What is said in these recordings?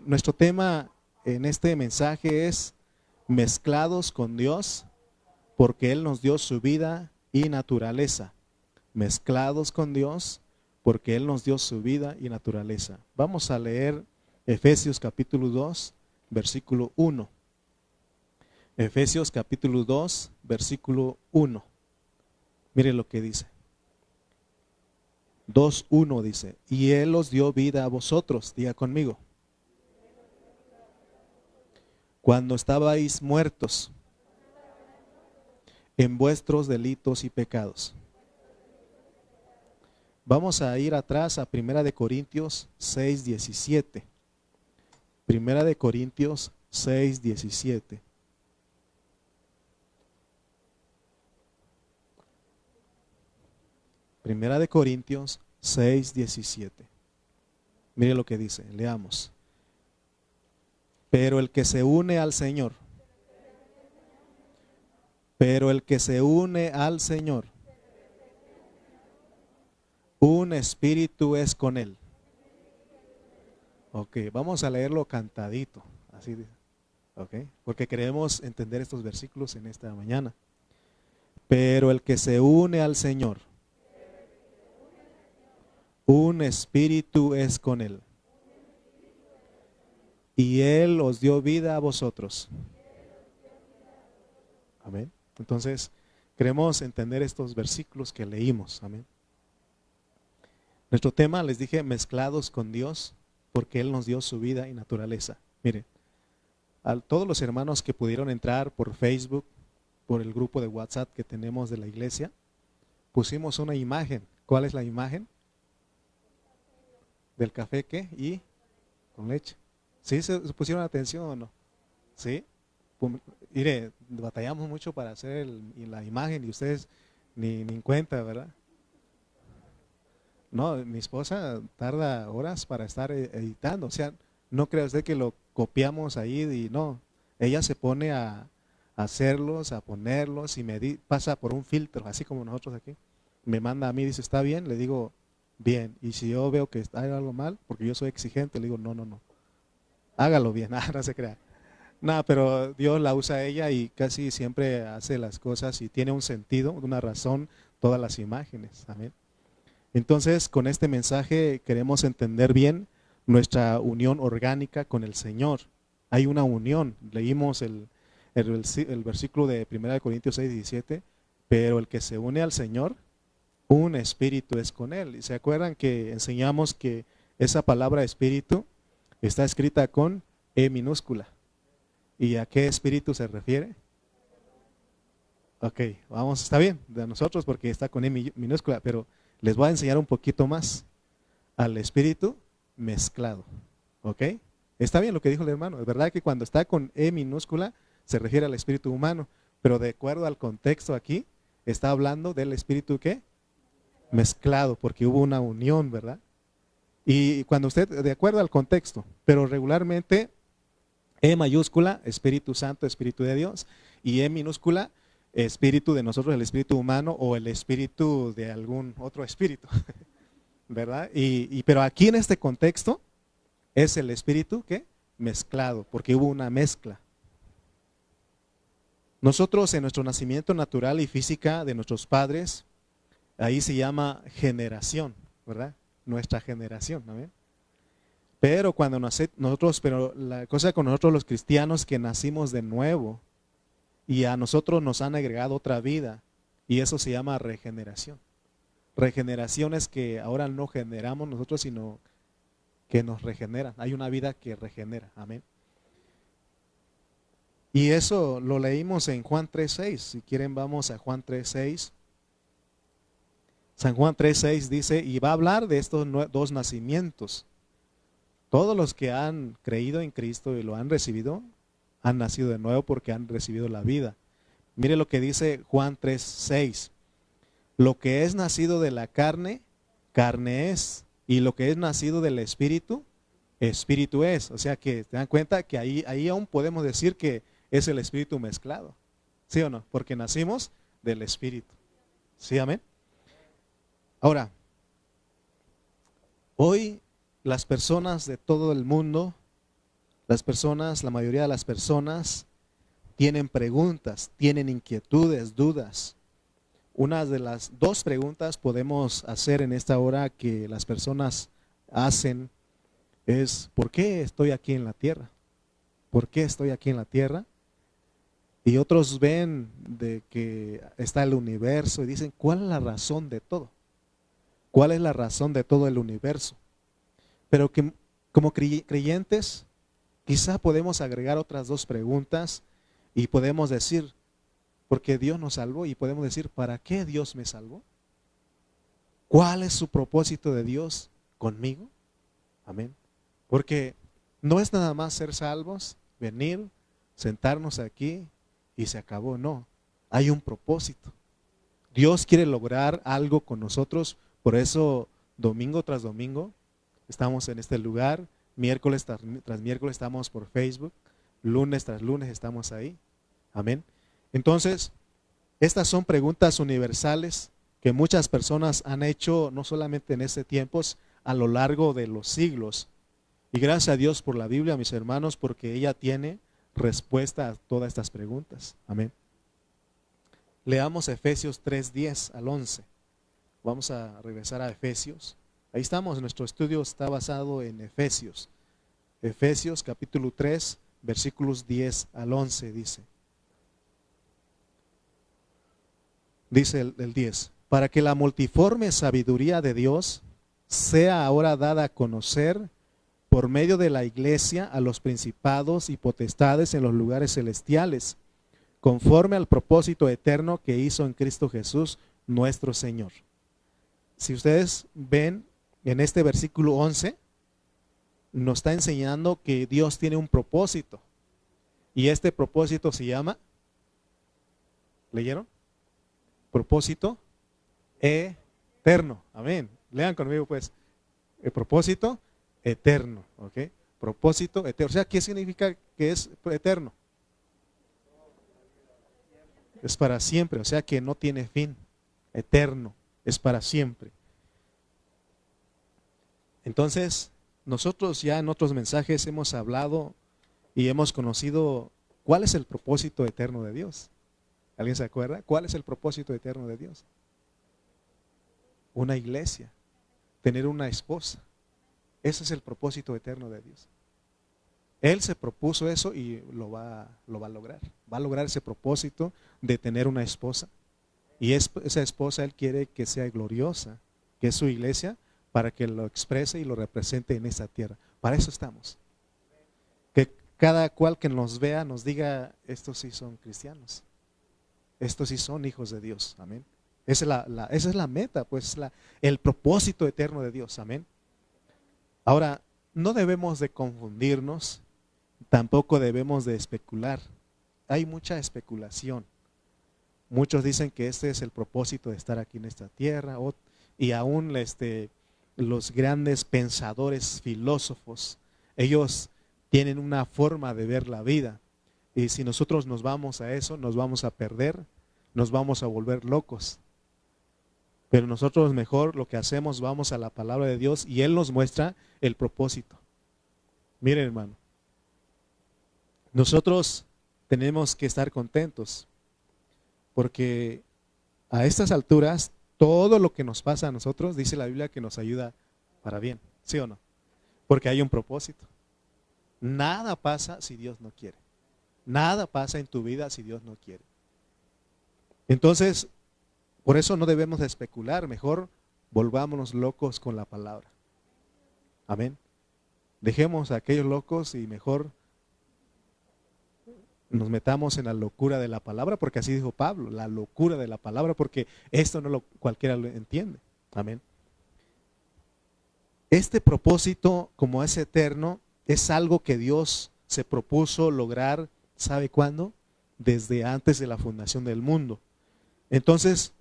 Nuestro tema en este mensaje es mezclados con Dios, porque Él nos dio su vida y naturaleza. Mezclados con Dios, porque Él nos dio su vida y naturaleza. Vamos a leer Efesios capítulo 2, versículo 1. Efesios capítulo 2, versículo 1. Mire lo que dice. 2:1 dice, y Él os dio vida a vosotros, diga conmigo, cuando estabais muertos en vuestros delitos y pecados. Vamos a ir atrás a Primera de Corintios 6:17. Primera de Corintios 6:17. Primera de Corintios 6:17. Mire lo que dice, leamos. Pero el que se une al Señor, un espíritu es con él. Ok, vamos a leerlo cantadito, así dice. Ok, porque queremos entender estos versículos en esta mañana. Pero el que se une al Señor, un espíritu es con él. Y Él os dio vida a vosotros. Amén. Entonces, queremos entender estos versículos que leímos. Amén. Nuestro tema, les dije, mezclados con Dios, porque Él nos dio su vida y naturaleza. Miren, a todos los hermanos que pudieron entrar por Facebook, por el grupo de WhatsApp que tenemos de la iglesia, pusimos una imagen. ¿Cuál es la imagen? ¿Del café qué? ¿Y con leche? ¿Sí se pusieron atención o no? ¿Sí? Mire, batallamos mucho para hacer la imagen y ustedes ni en cuenta, ¿verdad? No, mi esposa tarda horas para estar editando, o sea, no crea usted que lo copiamos ahí y no, ella se pone a hacerlos, a ponerlos y pasa por un filtro, así como nosotros aquí. Me manda a mí, dice, ¿está bien? Le digo, bien. Y si yo veo que hay algo mal, porque yo soy exigente, le digo, no, no, no, hágalo bien, no se crea. No, pero Dios la usa a ella y casi siempre hace las cosas y tiene un sentido, una razón, todas las imágenes. Amén. Entonces, con este mensaje queremos entender bien nuestra unión orgánica con el Señor. Hay una unión. Leímos el versículo de 1 Corintios 6:17, pero el que se une al Señor, un espíritu es con él. ¿Y se acuerdan que enseñamos que esa palabra espíritu está escrita con E minúscula? ¿Y a qué espíritu se refiere? Ok, vamos, está bien, de nosotros porque está con E minúscula, pero les voy a enseñar un poquito más al espíritu mezclado. ¿Ok? Está bien lo que dijo el hermano. Es verdad que cuando está con E minúscula se refiere al espíritu humano, pero de acuerdo al contexto aquí, está hablando del espíritu ¿qué? Mezclado, porque hubo una unión, ¿verdad? Y cuando usted, de acuerdo al contexto, pero regularmente E mayúscula, Espíritu Santo, Espíritu de Dios, y E minúscula, espíritu de nosotros, el espíritu humano o el espíritu de algún otro espíritu, ¿verdad? Pero aquí en este contexto es el espíritu ¿qué? Mezclado, porque hubo una mezcla. Nosotros en nuestro nacimiento natural y física de nuestros padres, ahí se llama generación, ¿verdad? Nuestra generación, ¿no? Pero cuando nosotros, pero la cosa con nosotros los cristianos que nacimos de nuevo y a nosotros nos han agregado otra vida y eso se llama regeneración. Regeneración es que ahora no generamos nosotros, sino que nos regeneran. Hay una vida que regenera, amén. Y eso lo leímos en Juan 3:6. Si quieren vamos a Juan 3:6. San Juan 3:6 dice, y va a hablar de estos dos nacimientos. Todos los que han creído en Cristo y lo han recibido, han nacido de nuevo porque han recibido la vida. Mire lo que dice Juan 3:6. Lo que es nacido de la carne, carne es. Y lo que es nacido del espíritu, espíritu es. O sea que te dan cuenta que ahí aún podemos decir que es el espíritu mezclado. ¿Sí o no? Porque nacimos del espíritu. ¿Sí, amén? Ahora, hoy las personas de todo el mundo Las personas, la mayoría de las personas tienen preguntas, tienen inquietudes, dudas. Una de las dos preguntas podemos hacer en esta hora que las personas hacen es: ¿por qué estoy aquí en la tierra? ¿Por qué estoy aquí en la tierra? Y otros ven de que está el universo y dicen: ¿cuál es la razón de todo? ¿Cuál es la razón de todo el universo? Pero que como creyentes quizá podemos agregar otras dos preguntas y podemos decir: porque Dios nos salvó, y podemos decir: ¿para qué Dios me salvó? ¿Cuál es su propósito de Dios conmigo? Amén. Porque no es nada más ser salvos, venir, sentarnos aquí y se acabó. No, hay un propósito. Dios quiere lograr algo con nosotros. Por eso domingo tras domingo estamos en este lugar, miércoles tras miércoles estamos por Facebook, lunes tras lunes estamos ahí. Amén. Entonces, estas son preguntas universales que muchas personas han hecho, no solamente en este tiempo, a lo largo de los siglos. Y gracias a Dios por la Biblia, mis hermanos, porque ella tiene respuesta a todas estas preguntas. Amén. Leamos Efesios 3:10 al 11. Vamos a regresar a Efesios. Ahí estamos, nuestro estudio está basado en Efesios. Efesios capítulo 3, versículos 10 al 11 dice. Dice el 10: para que la multiforme sabiduría de Dios sea ahora dada a conocer por medio de la iglesia a los principados y potestades en los lugares celestiales, conforme al propósito eterno que hizo en Cristo Jesús nuestro Señor. Si ustedes ven en este versículo 11, nos está enseñando que Dios tiene un propósito. Y este propósito se llama, ¿leyeron? Propósito eterno. Amén. Lean conmigo pues. El propósito eterno. ¿Ok? Propósito eterno. O sea, ¿qué significa que es eterno? Es para siempre. O sea, que no tiene fin. Eterno. Es para siempre. Entonces, nosotros ya en otros mensajes hemos hablado y hemos conocido cuál es el propósito eterno de Dios. ¿Alguien se acuerda? ¿Cuál es el propósito eterno de Dios? Una iglesia, tener una esposa. Ese es el propósito eterno de Dios. Él se propuso eso y lo va a lograr. Va a lograr ese propósito de tener una esposa. Y esa esposa Él quiere que sea gloriosa, que es su iglesia, para que lo exprese y lo represente en esta tierra. Para eso estamos. Que cada cual que nos vea nos diga: estos sí son cristianos. Estos sí son hijos de Dios. Amén. Esa es la meta, pues el propósito eterno de Dios. Amén. Ahora, no debemos de confundirnos, tampoco debemos de especular. Hay mucha especulación. Muchos dicen que este es el propósito de estar aquí en esta tierra, y aún los grandes pensadores, filósofos, ellos tienen una forma de ver la vida. Y si nosotros nos vamos a eso, nos vamos a perder, nos vamos a volver locos. Pero nosotros mejor lo que hacemos, vamos a la palabra de Dios y Él nos muestra el propósito. Miren, hermano, nosotros tenemos que estar contentos porque a estas alturas todo lo que nos pasa a nosotros, dice la Biblia, que nos ayuda para bien, ¿sí o no? Porque hay un propósito. Nada pasa si Dios no quiere. Nada pasa en tu vida si Dios no quiere. Entonces, por eso no debemos de especular, mejor volvámonos locos con la palabra. Amén. Dejemos a aquellos locos y mejor nos metamos en la locura de la palabra, porque así dijo Pablo, la locura de la palabra, porque esto cualquiera lo entiende. Amén. Este propósito, como es eterno, es algo que Dios se propuso lograr, ¿sabe cuándo? Desde antes de la fundación del mundo. Entonces,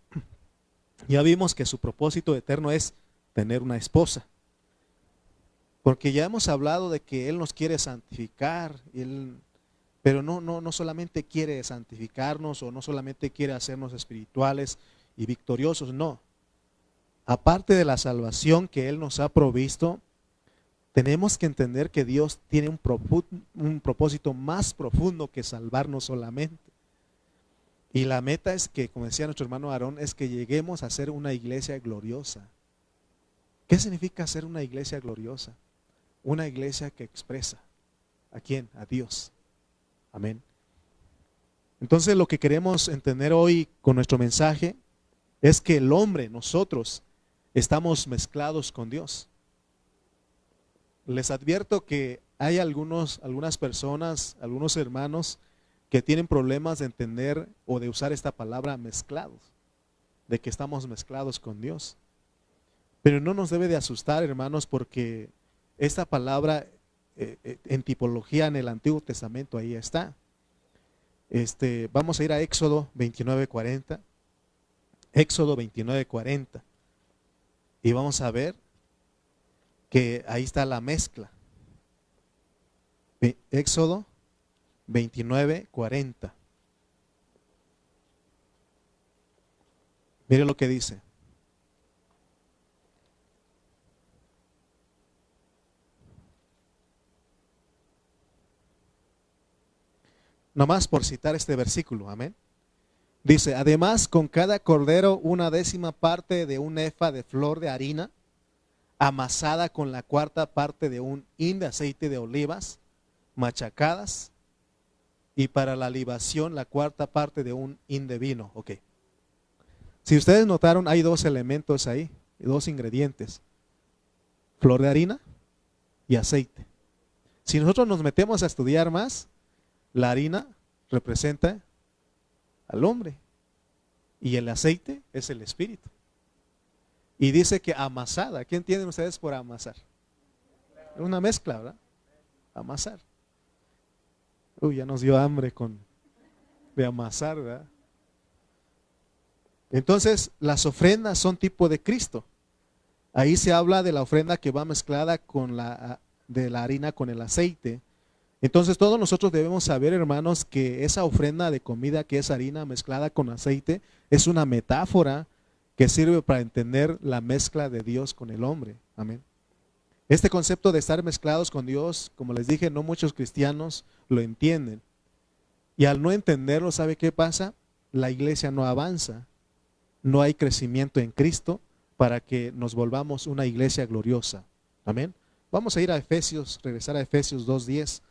ya vimos que su propósito eterno es tener una esposa. Porque ya hemos hablado de que Él nos quiere santificar, pero no solamente quiere santificarnos o no solamente quiere hacernos espirituales y victoriosos, no. Aparte de la salvación que Él nos ha provisto, Tenemos que entender que Dios tiene un propósito más profundo que salvarnos solamente. Y la meta es que, como decía nuestro hermano Aarón, es que lleguemos a ser una iglesia gloriosa. ¿Qué significa ser una iglesia gloriosa? Una iglesia que expresa. ¿A quién? A Dios. Amén. Entonces lo que queremos entender hoy con nuestro mensaje es que el hombre, nosotros, estamos mezclados con Dios. Les advierto que hay algunas personas, algunos hermanos que tienen problemas de entender o de usar esta palabra mezclados, de que estamos mezclados con Dios. Pero no nos debe de asustar, hermanos, porque esta palabra en tipología en el Antiguo Testamento ahí está. Vamos a ir a Éxodo 29:40. Éxodo 29:40. Y vamos a ver que ahí está la mezcla. Éxodo 29:40. Mire lo que dice. Nomás por citar este versículo, amén. Dice, además con cada cordero 1/10 parte de un efa de flor de harina, amasada con la 1/4 parte de un hin de aceite de olivas, machacadas, y para la libación la 1/4 parte de un hin de vino. Ok. Si ustedes notaron, hay dos elementos ahí, dos ingredientes. Flor de harina y aceite. Si nosotros nos metemos a estudiar más, la harina representa al hombre y el aceite es el espíritu. Y dice que amasada. ¿Qué entienden ustedes por amasar? Una mezcla, ¿verdad? Amasar. Uy, ya nos dio hambre de amasar, ¿verdad? Entonces, las ofrendas son tipo de Cristo. Ahí se habla de la ofrenda que va mezclada de la harina con el aceite. Entonces todos nosotros debemos saber, hermanos, que esa ofrenda de comida que es harina mezclada con aceite es una metáfora que sirve para entender la mezcla de Dios con el hombre. Amén. Este concepto de estar mezclados con Dios, como les dije, no muchos cristianos lo entienden. Y al no entenderlo, ¿sabe qué pasa? La iglesia no avanza. No hay crecimiento en Cristo para que nos volvamos una iglesia gloriosa. Amén. Vamos a ir a Efesios, regresar a Efesios 2:10.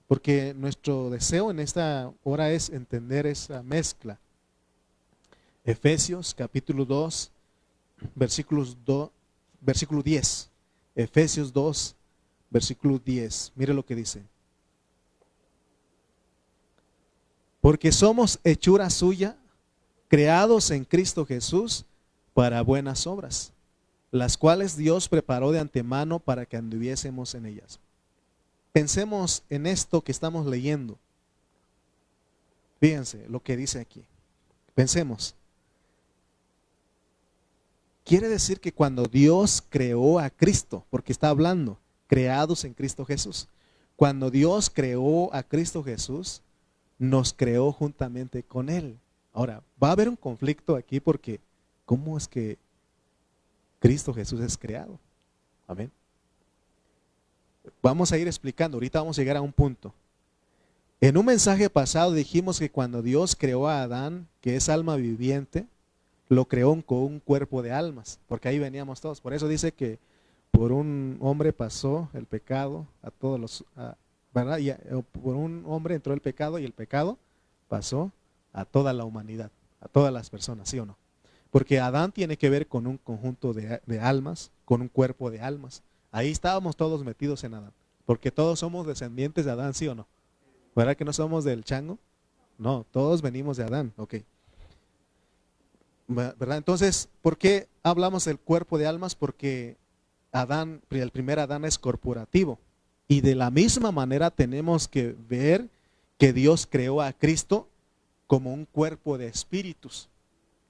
Porque nuestro deseo en esta hora es entender esa mezcla. Efesios capítulo 2, versículo 10. Efesios 2, versículo 10. Mire lo que dice. Porque somos hechura suya, creados en Cristo Jesús para buenas obras, las cuales Dios preparó de antemano para que anduviésemos en ellas. Pensemos en esto que estamos leyendo. Fíjense lo que dice aquí. Pensemos. Quiere decir que cuando Dios creó a Cristo, porque está hablando, creados en Cristo Jesús. Cuando Dios creó a Cristo Jesús, nos creó juntamente con Él. Ahora, va a haber un conflicto aquí porque ¿cómo es que Cristo Jesús es creado? Amén. Vamos a ir explicando, ahorita vamos a llegar a un punto. En un mensaje pasado dijimos que cuando Dios creó a Adán, que es alma viviente, lo creó con un cuerpo de almas, porque ahí veníamos todos. Por eso dice que por un hombre pasó el pecado a todos ¿verdad? Y por un hombre entró el pecado y el pecado pasó a toda la humanidad, a todas las personas, ¿sí o no? Porque Adán tiene que ver con un conjunto de almas, con un cuerpo de almas. Ahí estábamos todos metidos en Adán, porque todos somos descendientes de Adán, ¿sí o no? ¿Verdad que no somos del chango? No, todos venimos de Adán, ok. ¿Verdad? Entonces, ¿por qué hablamos del cuerpo de almas? Porque Adán, el primer Adán es corporativo. Y de la misma manera tenemos que ver que Dios creó a Cristo como un cuerpo de espíritus,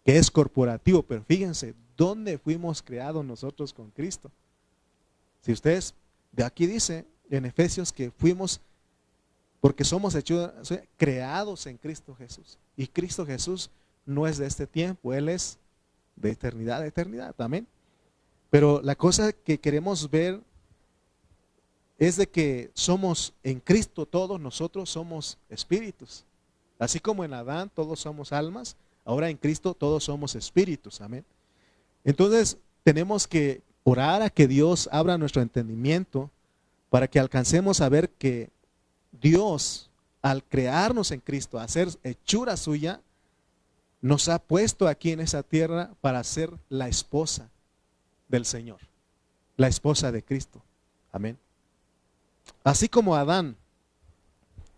que es corporativo. Pero fíjense, ¿dónde fuimos creados nosotros con Cristo? Si ustedes, de aquí dice en Efesios que fuimos, porque somos hechos, creados en Cristo Jesús. Y Cristo Jesús no es de este tiempo, Él es de eternidad a eternidad, amén. Pero la cosa que queremos ver es de que somos en Cristo, todos nosotros somos espíritus. Así como en Adán todos somos almas, ahora en Cristo todos somos espíritus. Amén. Entonces tenemos que orar a que Dios abra nuestro entendimiento para que alcancemos a ver que Dios, al crearnos en Cristo, a ser hechura suya, nos ha puesto aquí en esa tierra para ser la esposa del Señor, la esposa de Cristo. Amén. Así como Adán,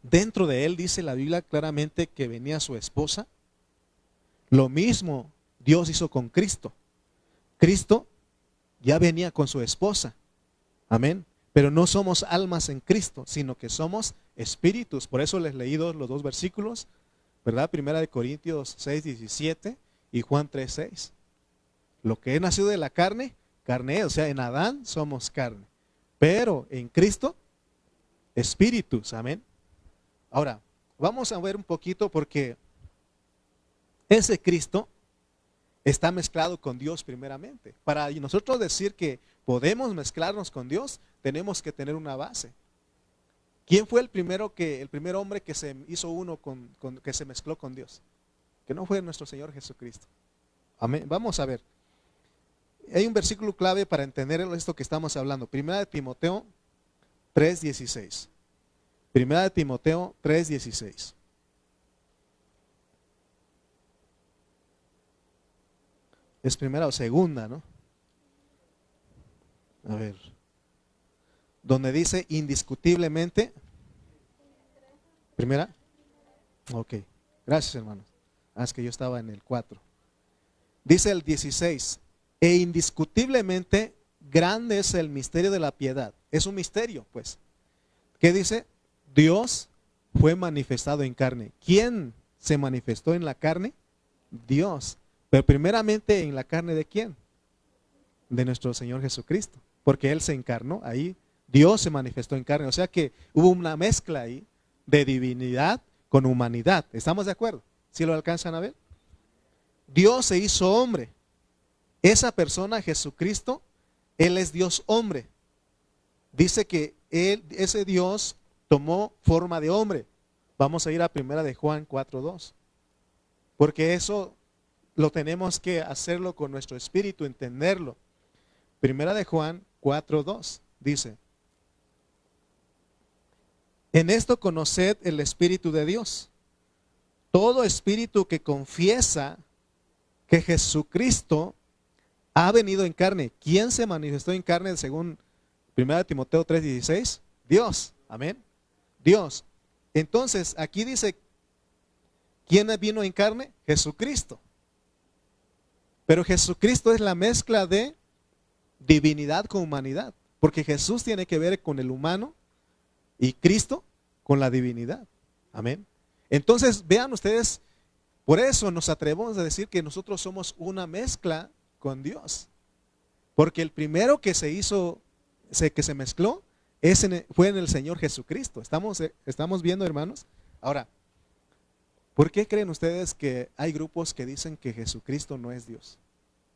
dentro de él dice la Biblia claramente que venía su esposa, lo mismo Dios hizo con Cristo. Cristo ya venía con su esposa. Amén. Pero no somos almas en Cristo, sino que somos espíritus. Por eso les leí los dos versículos, ¿verdad? Primera de Corintios 6:17 y Juan 3:6. Lo que es nacido de la carne, carne es. O sea, en Adán somos carne. Pero en Cristo, espíritus. Amén. Ahora, vamos a ver un poquito porque ese Cristo está mezclado con Dios primeramente. Para nosotros decir que podemos mezclarnos con Dios, tenemos que tener una base. ¿Quién fue el primer hombre que se hizo uno que se mezcló con Dios? Que no fue nuestro Señor Jesucristo. Amén. Vamos a ver. Hay un versículo clave para entender esto que estamos hablando. Primera de Timoteo 3:16. Primera de Timoteo 3:16. Es primera o segunda, ¿no? A ver. Donde dice indiscutiblemente. ¿Primera? Ok. Gracias, hermanos. Es que yo estaba en el 4. Dice el 16. E indiscutiblemente grande es el misterio de la piedad. Es un misterio, pues. ¿Qué dice? Dios fue manifestado en carne. ¿Quién se manifestó en la carne? Dios. Pero primeramente en la carne ¿de quién? De nuestro Señor Jesucristo. Porque Él se encarnó ahí. Dios se manifestó en carne. O sea que hubo una mezcla ahí de divinidad con humanidad. ¿Estamos de acuerdo? ¿Sí lo alcanzan a ver? Dios se hizo hombre. Esa persona, Jesucristo, Él es Dios hombre. Dice que ese Dios tomó forma de hombre. Vamos a ir a primera de Juan 4:2. Porque eso lo tenemos que hacerlo con nuestro espíritu, entenderlo. Primera de Juan 4:2 dice: en esto conoced el Espíritu de Dios. Todo espíritu que confiesa que Jesucristo ha venido en carne. ¿Quién se manifestó en carne según 1 Timoteo 3:16? Dios. Amén. Dios. Entonces, aquí dice, ¿quién vino en carne? Jesucristo. Pero Jesucristo es la mezcla de divinidad con humanidad. Porque Jesús tiene que ver con el humano y Cristo con la divinidad. Amén. Entonces, vean ustedes, por eso nos atrevemos a decir que nosotros somos una mezcla con Dios. Porque el primero que se hizo, que se mezcló, fue en el Señor Jesucristo. ¿Estamos viendo, hermanos? Ahora, ¿por qué creen ustedes que hay grupos que dicen que Jesucristo no es Dios?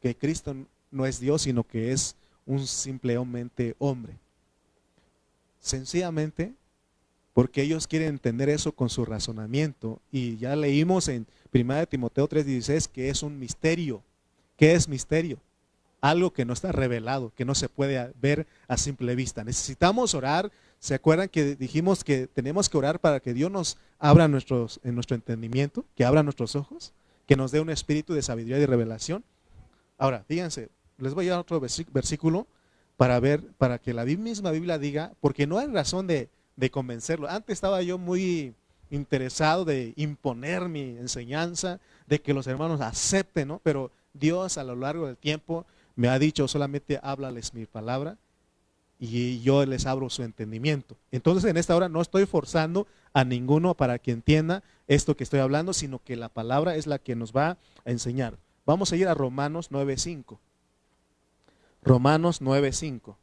Que Cristo no es Dios, sino que es un simplemente hombre. Sencillamente porque ellos quieren entender eso con su razonamiento. Y ya leímos en 1 Timoteo 3:16 que es un misterio. ¿Qué es misterio? Algo que no está revelado, que no se puede ver a simple vista. Necesitamos orar. ¿Se acuerdan que dijimos que tenemos que orar para que Dios nos abra en nuestro entendimiento, que abra nuestros ojos, que nos dé un espíritu de sabiduría y revelación? Ahora, fíjense, les voy a dar otro versículo para ver, para que la misma Biblia diga, porque no hay razón de convencerlo. Antes estaba yo muy interesado de imponer mi enseñanza, de que los hermanos acepten, ¿no? Pero Dios a lo largo del tiempo me ha dicho solamente háblales mi palabra y yo les abro su entendimiento. Entonces en esta hora no estoy forzando a ninguno para que entienda esto que estoy hablando, sino que la palabra es la que nos va a enseñar. Vamos a ir a Romanos 9:5. Romanos 9:5.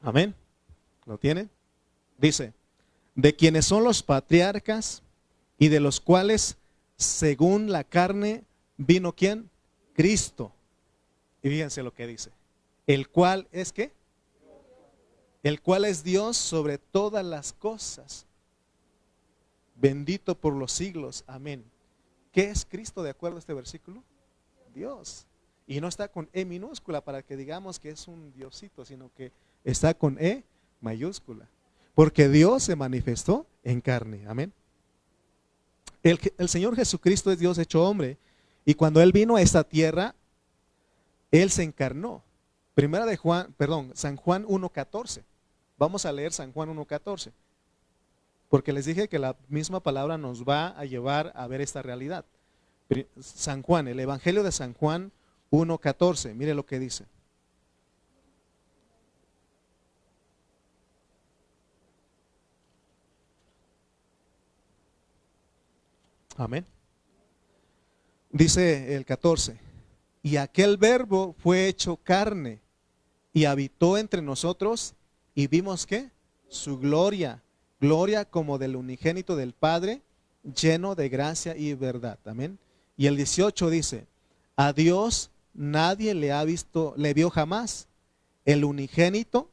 Amén. ¿Lo tienen? Dice, de quienes son los patriarcas y de los cuales según la carne vino ¿quién? Cristo. Y fíjense lo que dice. El cual es ¿qué? El cual es Dios sobre todas las cosas. Bendito por los siglos. Amén. ¿Qué es Cristo de acuerdo a este versículo? Dios. Y no está con E minúscula para que digamos que es un diosito, sino que está con E mayúscula. Porque Dios se manifestó en carne. Amén. El Señor Jesucristo es Dios hecho hombre. Y cuando Él vino a esta tierra, Él se encarnó. San Juan 1:14. Vamos a leer San Juan 1:14. Porque les dije que la misma palabra nos va a llevar a ver esta realidad. San Juan, el Evangelio de San Juan 1:14. Mire lo que dice. Amén. Dice el 14. Y aquel verbo fue hecho carne y habitó entre nosotros y vimos ¿qué? Su gloria. Gloria como del unigénito del Padre, lleno de gracia y verdad. Amén. Y el 18 dice, a Dios nadie le vio jamás. El unigénito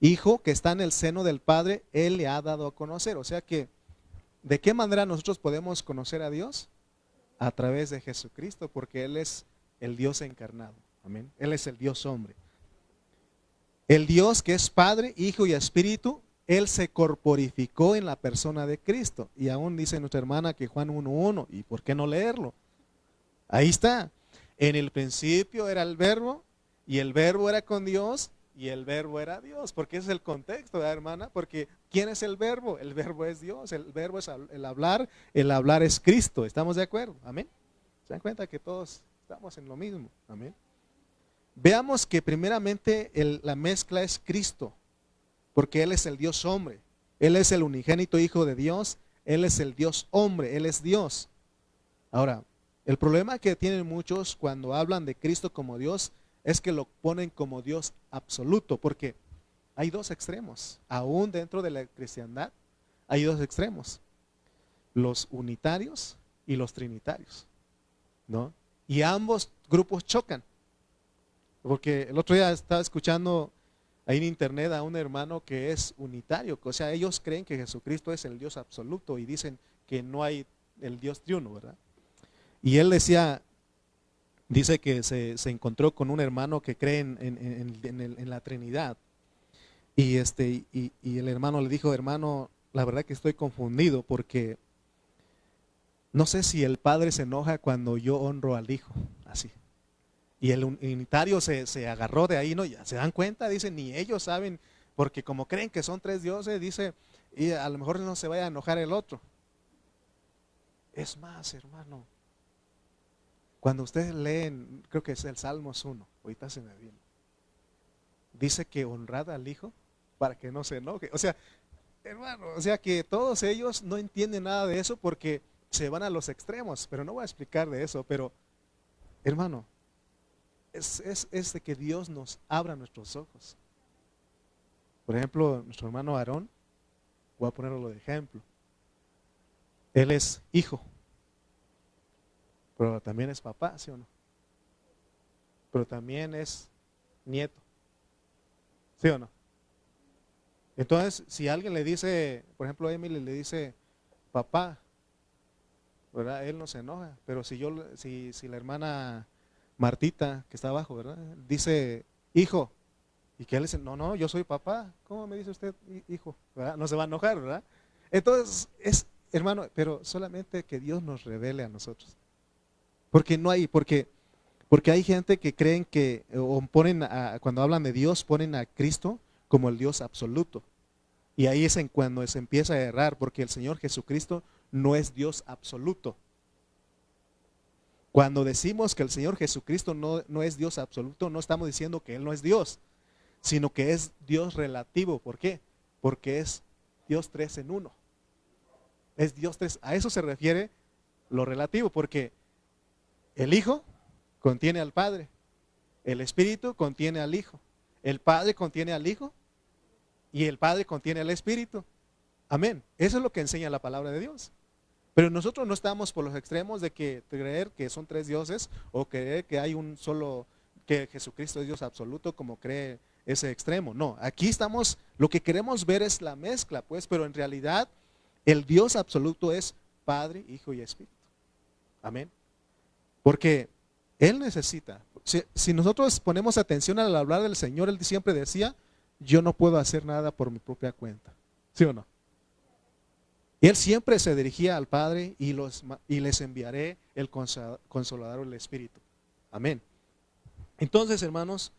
Hijo que está en el seno del Padre, Él le ha dado a conocer. O sea que, ¿de qué manera nosotros podemos conocer a Dios? A través de Jesucristo, porque Él es el Dios encarnado. Amén. Él es el Dios hombre. El Dios que es Padre, Hijo y Espíritu, Él se corporificó en la persona de Cristo. Y aún dice nuestra hermana que Juan 1:1, ¿y por qué no leerlo? Ahí está. En el principio era el verbo, y el verbo era con Dios, y el verbo era Dios. Porque ese es el contexto, ¿verdad, hermana? Porque ¿quién es el verbo? El verbo es Dios, el verbo es el hablar es Cristo. ¿Estamos de acuerdo? Amén. ¿Se dan cuenta que todos estamos en lo mismo? Amén. Veamos que primeramente la mezcla es Cristo, porque Él es el Dios hombre. Él es el unigénito Hijo de Dios. Él es el Dios hombre. Él es Dios. Ahora, el problema que tienen muchos cuando hablan de Cristo como Dios es que lo ponen como Dios absoluto, porque hay dos extremos. Aún dentro de la cristiandad hay dos extremos. Los unitarios y los trinitarios, ¿no? Y ambos grupos chocan. Porque el otro día estaba escuchando ahí en internet a un hermano que es unitario. O sea, ellos creen que Jesucristo es el Dios absoluto y dicen que no hay el Dios triuno, ¿verdad? Y él dice que se encontró con un hermano que cree en la Trinidad. Y el hermano le dijo, hermano, la verdad que estoy confundido porque no sé si el Padre se enoja cuando yo honro al Hijo, así. Y el unitario se agarró de ahí, ¿no? Ya se dan cuenta, dicen, ni ellos saben, porque como creen que son tres dioses, dice, y a lo mejor no se vaya a enojar el otro. Es más, hermano, cuando ustedes leen, creo que es el Salmos 1, ahorita se me viene, dice que honrad al Hijo para que no se enoje. O sea, hermano, o sea que todos ellos no entienden nada de eso porque se van a los extremos, pero no voy a explicar de eso, pero hermano, es de que Dios nos abra nuestros ojos. Por ejemplo, nuestro hermano Aarón, voy a ponerlo de ejemplo. Él es hijo, pero también es papá, ¿sí o no? Pero también es nieto, ¿sí o no? Entonces, si alguien le dice, por ejemplo, a Emily le dice papá, ¿verdad? Él no se enoja, pero si la hermana Martita, que está abajo, ¿verdad? Dice hijo, y que él dice, no, yo soy papá, ¿cómo me dice usted hijo? ¿Verdad? No se va a enojar, ¿verdad? Entonces, hermano, pero solamente que Dios nos revele a nosotros. Porque hay gente que creen que, o cuando hablan de Dios, ponen a Cristo como el Dios absoluto. Y ahí es cuando se empieza a errar, porque el Señor Jesucristo no es Dios absoluto. Cuando decimos que el Señor Jesucristo no es Dios absoluto, no estamos diciendo que Él no es Dios, sino que es Dios relativo. ¿Por qué? Porque es Dios 3 en 1. Es Dios 3. A eso se refiere lo relativo, porque el Hijo contiene al Padre, el Espíritu contiene al Hijo, el Padre contiene al Hijo y el Padre contiene al Espíritu. Amén. Eso es lo que enseña la palabra de Dios. Pero nosotros no estamos por los extremos de que creer que son tres dioses o creer que hay un solo, que Jesucristo es Dios absoluto como cree ese extremo. No, aquí estamos, lo que queremos ver es la mezcla, pues, pero en realidad el Dios absoluto es Padre, Hijo y Espíritu. Amén. Porque Él necesita, si nosotros ponemos atención al hablar del Señor, Él siempre decía, yo no puedo hacer nada por mi propia cuenta. ¿Sí o no? Y Él siempre se dirigía al Padre y les enviaré el Consolador, el Espíritu. Amén. Entonces, hermanos,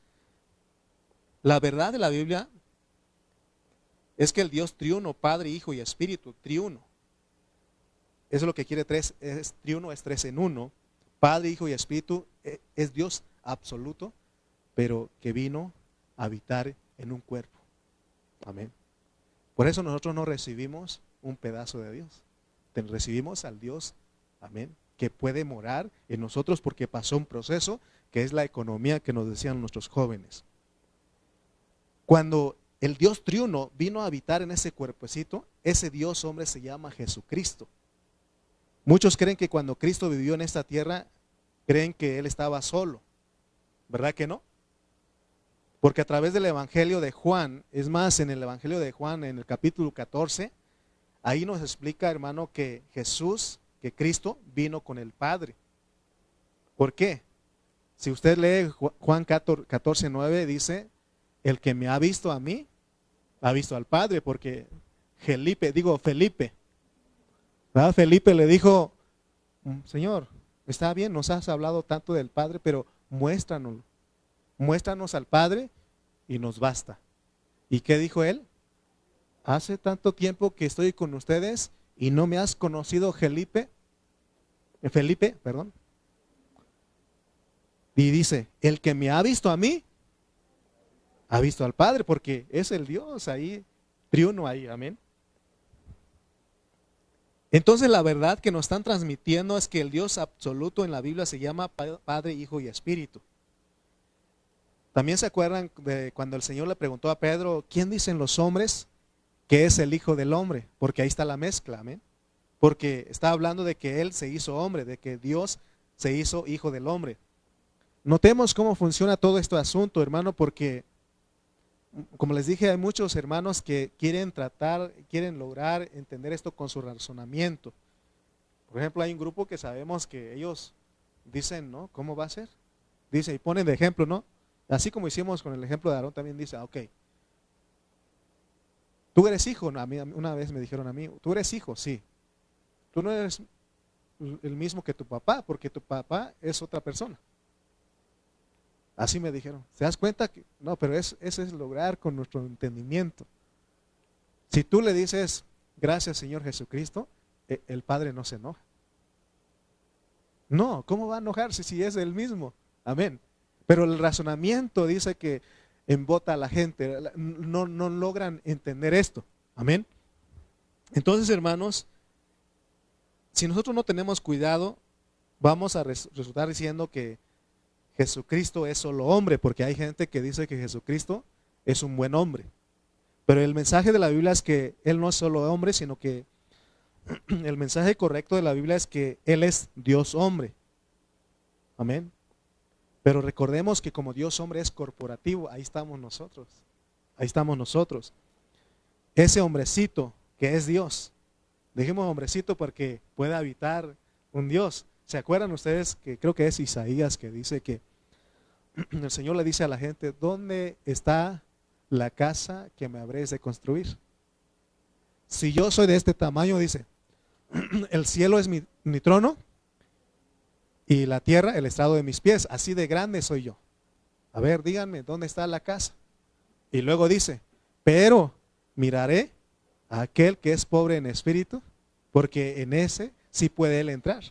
la verdad de la Biblia es que el Dios triuno, Padre, Hijo y Espíritu, triuno. Eso es lo que quiere triuno, es tres en uno. Padre, Hijo y Espíritu es Dios absoluto, pero que vino a habitar en un cuerpo. Amén. Por eso nosotros no recibimos un pedazo de Dios. Recibimos al Dios, amén, que puede morar en nosotros porque pasó un proceso que es la economía que nos decían nuestros jóvenes. Cuando el Dios triuno vino a habitar en ese cuerpecito, ese Dios hombre se llama Jesucristo. Muchos creen que cuando Cristo vivió en esta tierra, creen que Él estaba solo. ¿Verdad que no? Porque a través del Evangelio de Juan, es más, en el Evangelio de Juan, en el capítulo 14, ahí nos explica, hermano, que Jesús, que Cristo, vino con el Padre. ¿Por qué? Si usted lee Juan 14, 9, dice, el que me ha visto a mí, ha visto al Padre, porque Felipe, ¿verdad? Felipe le dijo, Señor, está bien, nos has hablado tanto del Padre, pero muéstranos al Padre y nos basta. ¿Y qué dijo él? Hace tanto tiempo que estoy con ustedes y no me has conocido, Felipe, perdón. Y dice, el que me ha visto a mí, ha visto al Padre, porque es el Dios ahí, triuno ahí, amén. Entonces la verdad que nos están transmitiendo es que el Dios absoluto en la Biblia se llama Padre, Hijo y Espíritu. También se acuerdan de cuando el Señor le preguntó a Pedro, ¿quién dicen los hombres que es el Hijo del Hombre? Porque ahí está la mezcla, amén. Porque está hablando de que Él se hizo hombre, de que Dios se hizo Hijo del Hombre. Notemos cómo funciona todo este asunto, hermano, porque como les dije, hay muchos hermanos que quieren lograr entender esto con su razonamiento. Por ejemplo, hay un grupo que sabemos que ellos dicen, ¿no? ¿Cómo va a ser? Dice, y ponen de ejemplo, ¿no? Así como hicimos con el ejemplo de Aarón, también dice, ok, tú eres hijo, ¿no? Una vez me dijeron a mí, tú eres hijo, sí. Tú no eres el mismo que tu papá, porque tu papá es otra persona. Así me dijeron. ¿Se das cuenta? No, pero eso es lograr con nuestro entendimiento. Si tú le dices, gracias Señor Jesucristo, el Padre no se enoja. No, ¿cómo va a enojarse si es el mismo? Amén. Pero el razonamiento dice que embota a la gente. No logran entender esto. Amén. Entonces, hermanos, si nosotros no tenemos cuidado, vamos a resultar diciendo que Jesucristo es solo hombre, porque hay gente que dice que Jesucristo es un buen hombre. Pero el mensaje de la Biblia es que Él no es solo hombre, sino que el mensaje correcto de la Biblia es que Él es Dios hombre. Amén. Pero recordemos que como Dios hombre es corporativo, ahí estamos nosotros. Ahí estamos nosotros. Ese hombrecito que es Dios, dijimos hombrecito porque puede habitar un Dios. ¿Se acuerdan ustedes que creo que es Isaías que dice que el Señor le dice a la gente, ¿dónde está la casa que me habréis de construir? Si yo soy de este tamaño, dice, el cielo es mi trono y la tierra el estrado de mis pies, así de grande soy yo. A ver, díganme, ¿dónde está la casa? Y luego dice, pero miraré a aquel que es pobre en espíritu, porque en ese sí puede él entrar.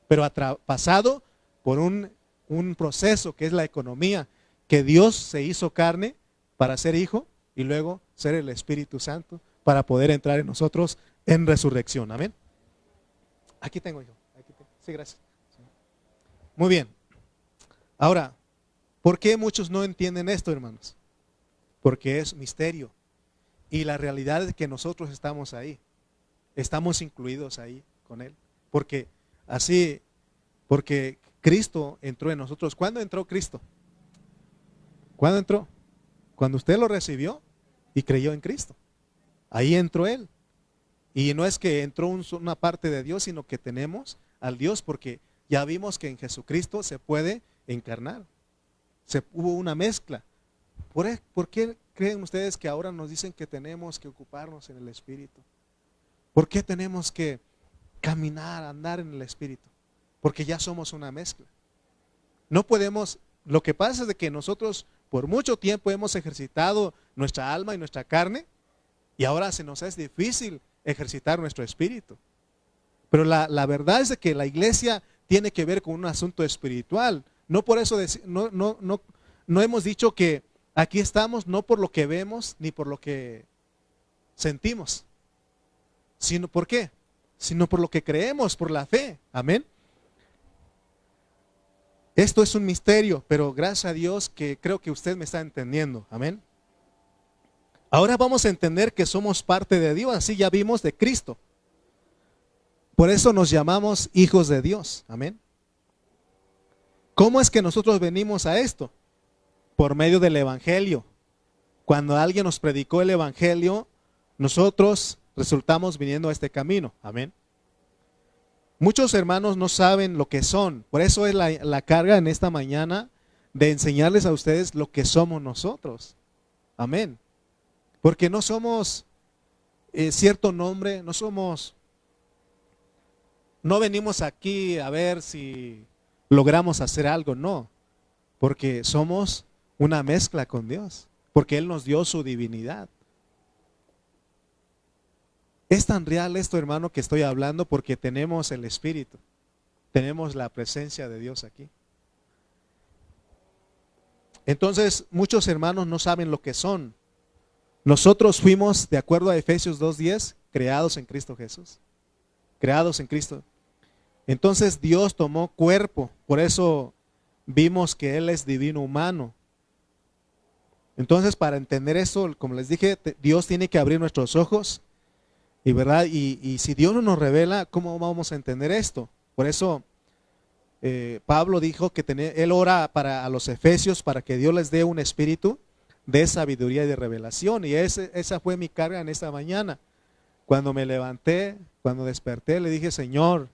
Pero ha pasado por un proceso que es la economía, que Dios se hizo carne para ser hijo y luego ser el Espíritu Santo para poder entrar en nosotros en resurrección. Amén. Aquí tengo yo. Sí, gracias. Muy bien. Ahora, ¿por qué muchos no entienden esto, hermanos? Porque es misterio. Y la realidad es que nosotros estamos ahí. Estamos incluidos ahí con Él. porque así, porque Cristo entró en nosotros. ¿Cuándo entró Cristo? ¿Cuándo entró? Cuando usted lo recibió y creyó en Cristo. Ahí entró Él. Y no es que entró una parte de Dios, sino que tenemos al Dios, porque ya vimos que en Jesucristo se puede encarnar. Hubo una mezcla. ¿Por qué creen ustedes que ahora nos dicen que tenemos que ocuparnos en el Espíritu? ¿Por qué tenemos que caminar, andar en el Espíritu? Porque ya somos una mezcla. No podemos, lo que pasa es de que nosotros por mucho tiempo hemos ejercitado nuestra alma y nuestra carne, y ahora se nos es difícil ejercitar nuestro espíritu. Pero la verdad es de que la iglesia tiene que ver con un asunto espiritual. No por eso no hemos dicho que aquí estamos no por lo que vemos ni por lo que sentimos, sino ¿por qué? Sino por lo que creemos, por la fe. Amén. Esto es un misterio, pero gracias a Dios que creo que usted me está entendiendo. Amén. Ahora vamos a entender que somos parte de Dios, así ya vimos de Cristo. Por eso nos llamamos hijos de Dios. Amén. ¿Cómo es que nosotros venimos a esto? Por medio del Evangelio. Cuando alguien nos predicó el Evangelio, nosotros resultamos viniendo a este camino. Amén. Muchos hermanos no saben lo que son. Por eso es la carga en esta mañana de enseñarles a ustedes lo que somos nosotros. Amén. Porque no somos cierto nombre, no venimos aquí a ver si logramos hacer algo, no. Porque somos una mezcla con Dios. Porque Él nos dio su divinidad. Es tan real esto, hermano, que estoy hablando porque tenemos el Espíritu. Tenemos la presencia de Dios aquí. Entonces, muchos hermanos no saben lo que son. Nosotros fuimos, de acuerdo a Efesios 2:10, creados en Cristo Jesús. Creados en Cristo. Entonces Dios tomó cuerpo. Por eso vimos que Él es divino humano. Entonces, para entender eso, como les dije, Dios tiene que abrir nuestros ojos. Y verdad, y si Dios no nos revela, ¿cómo vamos a entender esto? Por eso Pablo dijo que él ora a los efesios para que Dios les dé un espíritu de sabiduría y de revelación. Y esa fue mi carga en esta mañana. Cuando me levanté, cuando desperté, le dije, Señor,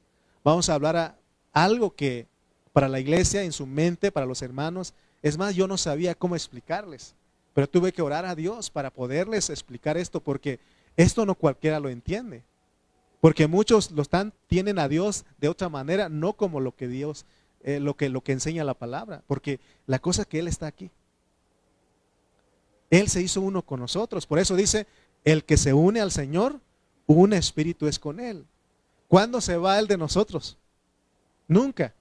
vamos a hablar algo que para la iglesia, en su mente, para los hermanos. Es más, yo no sabía cómo explicarles, pero tuve que orar a Dios para poderles explicar esto, porque esto no cualquiera lo entiende. Porque muchos tienen a Dios de otra manera, no como lo que Dios, lo que enseña la palabra. Porque la cosa es que Él está aquí. Él se hizo uno con nosotros. Por eso dice, el que se une al Señor, un espíritu es con Él. ¿Cuándo se va Él de nosotros? Nunca.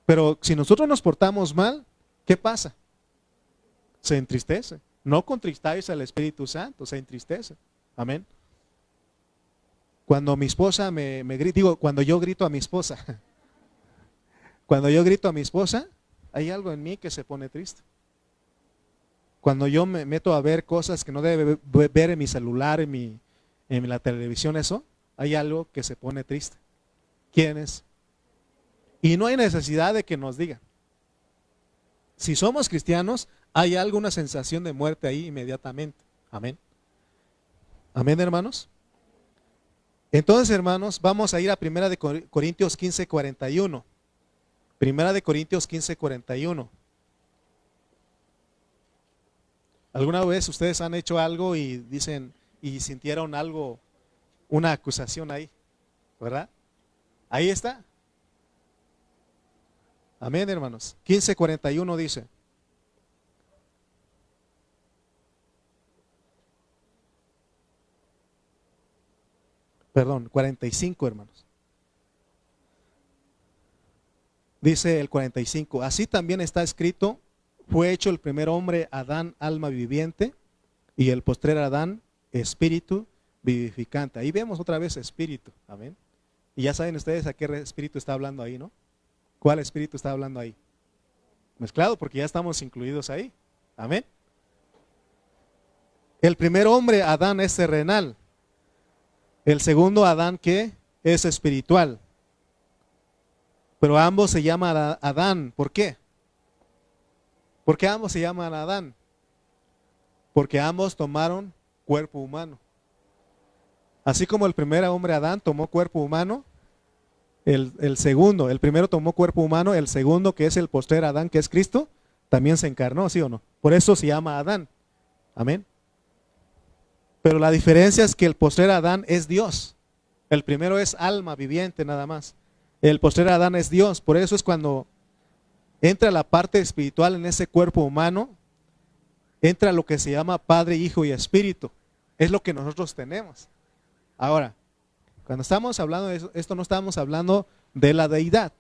Pero si nosotros nos portamos mal, ¿qué pasa? Se entristece. No contristáis al Espíritu Santo, se entristece. Amén. Cuando mi esposa cuando yo grito a mi esposa, cuando yo grito a mi esposa, hay algo en mí que se pone triste. Cuando yo me meto a ver cosas que no debe ver en mi celular, en la televisión, eso, hay algo que se pone triste. ¿Quién es? Y no hay necesidad de que nos digan. Si somos cristianos, hay alguna sensación de muerte ahí inmediatamente. Amén. Amén, hermanos. Entonces, hermanos, vamos a ir a 1 Corintios 15:41. 1 Corintios 15:41. ¿Alguna vez ustedes han hecho algo y dicen y sintieron algo, una acusación ahí? ¿Verdad? Ahí está. Amén, hermanos. 15:41 dice. Perdón, 45, hermanos. Dice el 45, así también está escrito, fue hecho el primer hombre Adán alma viviente y el postrer Adán espíritu vivificante. Ahí vemos otra vez espíritu, amén. Y ya saben ustedes a qué espíritu está hablando ahí, ¿no? ¿Cuál espíritu está hablando ahí? Mezclado, porque ya estamos incluidos ahí, amén. El primer hombre Adán es terrenal. El segundo Adán, ¿qué? Es espiritual. Pero ambos se llaman Adán. ¿Por qué? ¿Por qué ambos se llaman Adán? Porque ambos tomaron cuerpo humano. Así como el primer hombre Adán tomó cuerpo humano, el segundo, el primero tomó cuerpo humano, el segundo, que es el postrer Adán, que es Cristo, también se encarnó, ¿sí o no? Por eso se llama Adán. Amén. Pero la diferencia es que el postrer Adán es Dios. El primero es alma viviente nada más. El postrer Adán es Dios. Por eso es cuando entra la parte espiritual en ese cuerpo humano, entra lo que se llama Padre, Hijo y Espíritu. Es lo que nosotros tenemos. Ahora, cuando estamos hablando de eso, esto no estamos hablando de la deidad.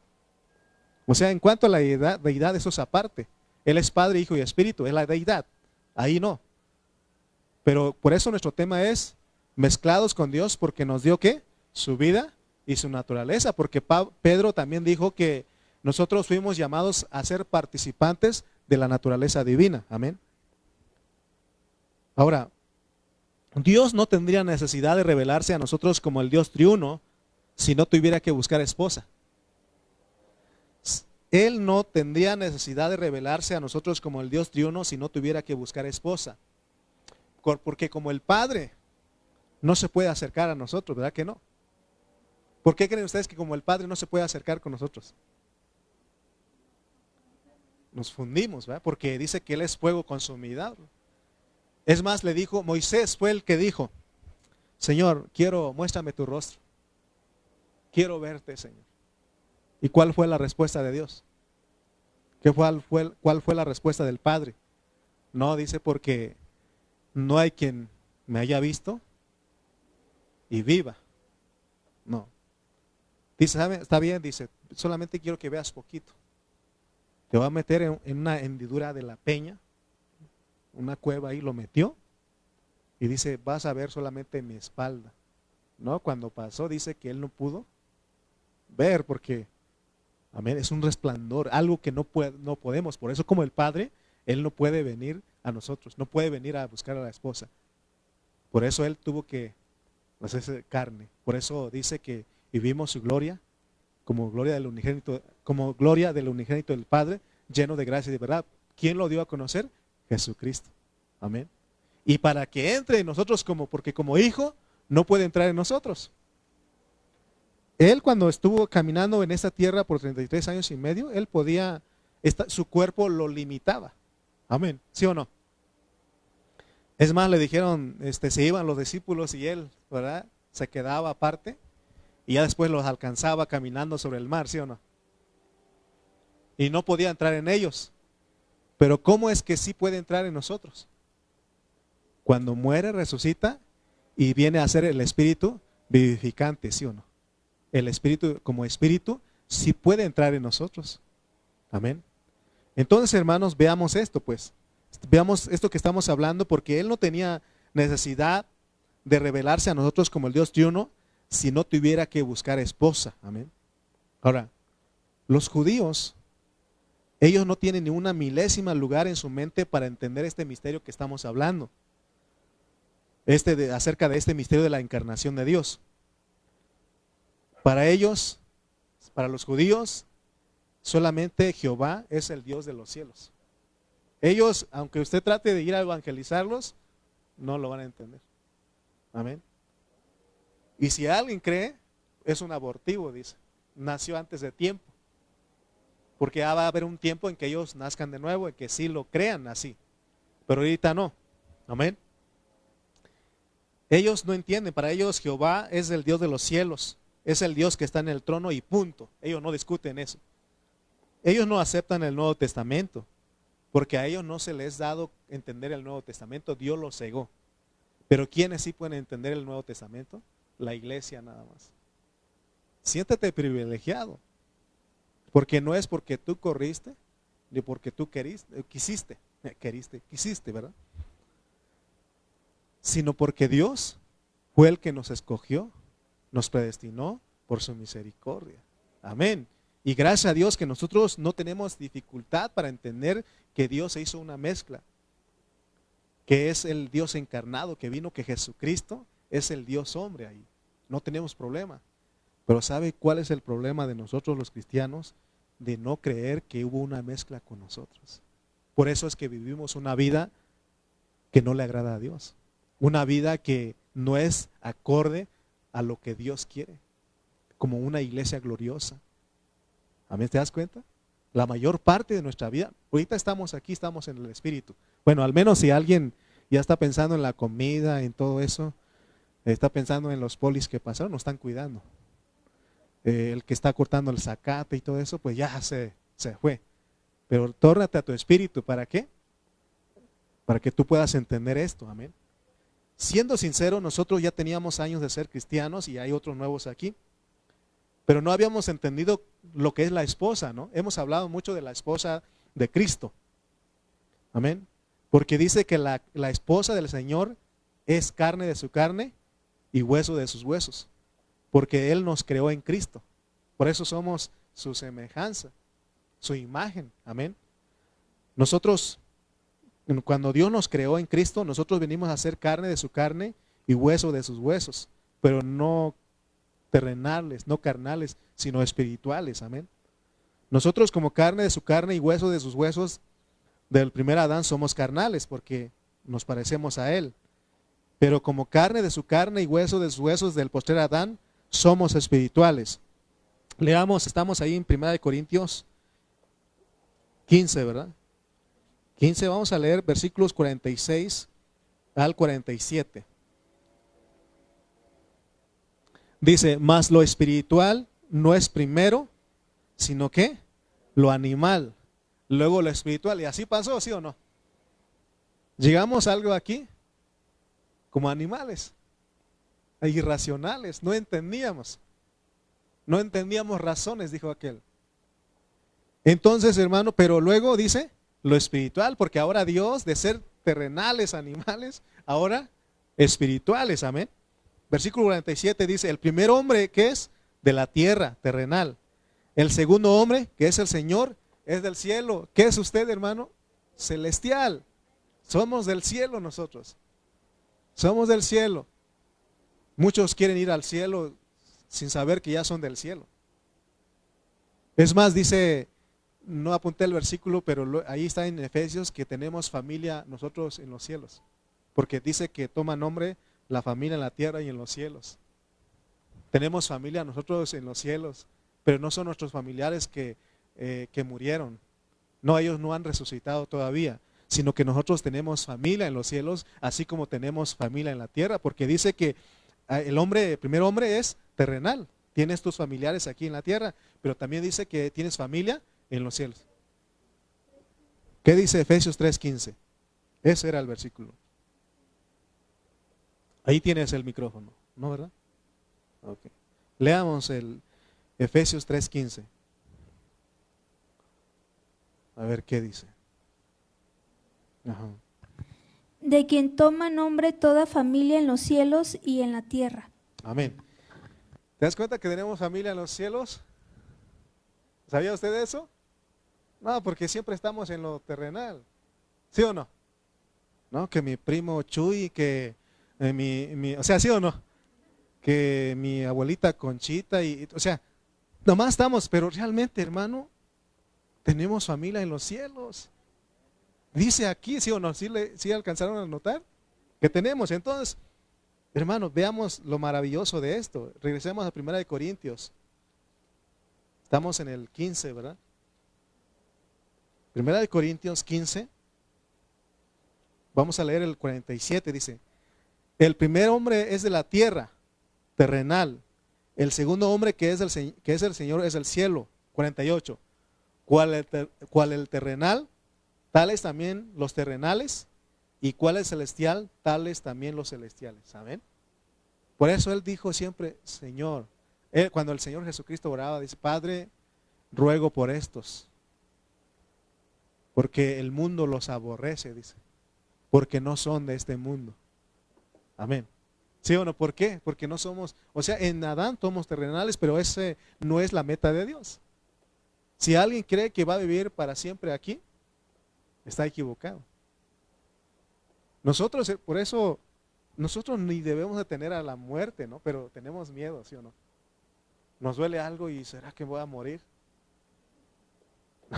O sea, en cuanto a la deidad, eso es aparte. Él es Padre, Hijo y Espíritu, es la deidad. Ahí no. Pero por eso nuestro tema es mezclados con Dios, porque nos dio ¿qué? Su vida y su naturaleza. Porque Pedro también dijo que nosotros fuimos llamados a ser participantes de la naturaleza divina. Amén. Ahora, Dios no tendría necesidad de revelarse a nosotros como el Dios triuno si no tuviera que buscar esposa. Él no tendría necesidad de revelarse a nosotros como el Dios triuno si no tuviera que buscar esposa. Porque como el Padre no se puede acercar a nosotros, ¿verdad que no? ¿Por qué creen ustedes que como el Padre no se puede acercar con nosotros? Nos fundimos, ¿verdad? Porque dice que Él es fuego consumidor. Es más, le dijo, Moisés fue el que dijo, Señor, muéstrame tu rostro. Quiero verte, Señor. ¿Y cuál fue la respuesta de Dios? ¿Cuál fue la respuesta del Padre? No, dice, porque no hay quien me haya visto y viva. No. Dice, ¿sabe? Está bien, dice, solamente quiero que veas poquito. Te voy a meter en una hendidura de la peña, una cueva ahí, lo metió, y dice, vas a ver solamente mi espalda. No, cuando pasó, dice que él no pudo ver, porque, amén, es un resplandor, algo que no podemos. Por eso, como el Padre, Él no puede venir a nosotros, no puede venir a buscar a la esposa. Por eso Él tuvo que hacerse carne. Por eso dice que vivimos su gloria, como gloria del unigénito del Padre, lleno de gracia y de verdad. ¿Quién lo dio a conocer? Jesucristo. Amén. Y para que entre en nosotros, porque como hijo, no puede entrar en nosotros. Él, cuando estuvo caminando en esta tierra por 33 años y medio, él podía, su cuerpo lo limitaba. Amén. ¿Sí o no? Es más, le dijeron, se iban los discípulos y él, ¿verdad? Se quedaba aparte y ya después los alcanzaba caminando sobre el mar, ¿sí o no? Y no podía entrar en ellos. Pero ¿cómo es que sí puede entrar en nosotros? Cuando muere, resucita y viene a ser el Espíritu vivificante, ¿sí o no? El Espíritu, como Espíritu, sí puede entrar en nosotros. Amén. Entonces, hermanos, veamos esto, pues. Veamos esto que estamos hablando, porque Él no tenía necesidad de revelarse a nosotros como el Dios triuno si no tuviera que buscar esposa. Amén. Ahora, los judíos, ellos no tienen ni una milésima lugar en su mente para entender este misterio que estamos hablando. Acerca de este misterio de la encarnación de Dios. Para ellos, para los judíos, solamente Jehová es el Dios de los cielos. Ellos, aunque usted trate de ir a evangelizarlos, no lo van a entender. Amén. Y si alguien cree, es un abortivo, dice. Nació antes de tiempo. Porque va a haber un tiempo en que ellos nazcan de nuevo, en que sí lo crean así. Pero ahorita no. Amén. Ellos no entienden, para ellos Jehová es el Dios de los cielos. Es el Dios que está en el trono y punto. Ellos no discuten eso. Ellos no aceptan el Nuevo Testamento, porque a ellos no se les ha dado entender el Nuevo Testamento, Dios los cegó. Pero ¿quiénes sí pueden entender el Nuevo Testamento? La iglesia nada más. Siéntete privilegiado, porque no es porque tú corriste, ni porque tú quisiste, ¿verdad? Sino porque Dios fue el que nos escogió, nos predestinó por su misericordia. Amén. Y gracias a Dios que nosotros no tenemos dificultad para entender que Dios se hizo una mezcla, que es el Dios encarnado que vino, que Jesucristo es el Dios hombre ahí. No tenemos problema. Pero ¿sabe cuál es el problema de nosotros los cristianos? De no creer que hubo una mezcla con nosotros. Por eso es que vivimos una vida que no le agrada a Dios. Una vida que no es acorde a lo que Dios quiere. Como una iglesia gloriosa. ¿Amén? ¿Te das cuenta? La mayor parte de nuestra vida, ahorita estamos aquí, estamos en el Espíritu. Bueno, al menos si alguien ya está pensando en la comida, en todo eso, está pensando en los polis que pasaron, nos están cuidando. El que está cortando el zacate y todo eso, pues ya se fue. Pero tórnate a tu espíritu, ¿para qué? Para que tú puedas entender esto, amén. Siendo sincero, nosotros ya teníamos años de ser cristianos y hay otros nuevos aquí, pero no habíamos entendido lo que es la esposa, ¿no? Hemos hablado mucho de la esposa de Cristo, amén. Porque dice que la esposa del Señor es carne de su carne y hueso de sus huesos, porque Él nos creó en Cristo. Por eso somos su semejanza, su imagen, amén. Nosotros, cuando Dios nos creó en Cristo, nosotros venimos a ser carne de su carne y hueso de sus huesos, pero no terrenales, no carnales, sino espirituales, amén. Nosotros como carne de su carne y hueso de sus huesos del primer Adán somos carnales porque nos parecemos a él. Pero como carne de su carne y hueso de sus huesos del postrer Adán, somos espirituales. Leamos, estamos ahí en 1 Corintios 15, ¿verdad? 15, vamos a leer versículos 46 al 47. Dice, mas lo espiritual no es primero, sino que lo animal, luego lo espiritual. Y así pasó, ¿sí o no? Llegamos a algo aquí como animales, irracionales, no entendíamos razones, dijo aquel. Entonces, hermano, pero luego dice lo espiritual, porque ahora Dios, de ser terrenales, animales, ahora espirituales, amén. Versículo 47 dice, el primer hombre que es de la tierra, terrenal. El segundo hombre, que es el Señor, es del cielo. ¿Qué es usted, hermano? Celestial. Somos del cielo nosotros. Somos del cielo. Muchos quieren ir al cielo sin saber que ya son del cielo. Es más, dice, no apunté el versículo, pero ahí está en Efesios que tenemos familia nosotros en los cielos. Porque dice que toma nombre la familia en la tierra y en los cielos. Tenemos familia nosotros en los cielos, pero no son nuestros familiares que murieron. No, ellos no han resucitado todavía, sino que nosotros tenemos familia en los cielos, así como tenemos familia en la tierra, porque dice que el primer hombre es terrenal. Tienes tus familiares aquí en la tierra, pero también dice que tienes familia en los cielos. ¿Qué dice Efesios 3:15? Ese era el versículo. Ahí tienes el micrófono, ¿no, verdad? Okay. Leamos el Efesios 3:15. A ver qué dice. Ajá. De quien toma nombre toda familia en los cielos y en la tierra. Amén. ¿Te das cuenta que tenemos familia en los cielos? ¿Sabía usted eso? No, porque siempre estamos en lo terrenal. ¿Sí o no? No, que mi primo Chuy, que o sea, ¿sí o no? Que mi abuelita Conchita, o sea, nomás estamos, pero realmente, hermano, tenemos familia en los cielos. Dice aquí, ¿sí o no? ¿Sí alcanzaron a notar? Que tenemos. Entonces, hermanos, veamos lo maravilloso de esto. Regresemos a 1 Corintios. Estamos en el 15, ¿verdad? 1 Corintios 15. Vamos a leer el 47, dice. El primer hombre es de la tierra, terrenal. El segundo hombre que es el Señor es del cielo. 48. ¿Cuál el terrenal? Tales también los terrenales. ¿Y cuál es celestial? Tales también los celestiales. ¿Amén? Por eso él dijo siempre, Señor. Cuando el Señor Jesucristo oraba, dice, Padre, ruego por estos. Porque el mundo los aborrece, dice. Porque no son de este mundo. Amén. ¿Sí o no? ¿Por qué? Porque no somos, o sea, en Adán somos terrenales, pero ese no es la meta de Dios. Si alguien cree que va a vivir para siempre aquí, está equivocado. Nosotros, por eso, nosotros ni debemos de tener a la muerte, ¿no? Pero tenemos miedo, ¿sí o no? Nos duele algo y ¿será que voy a morir?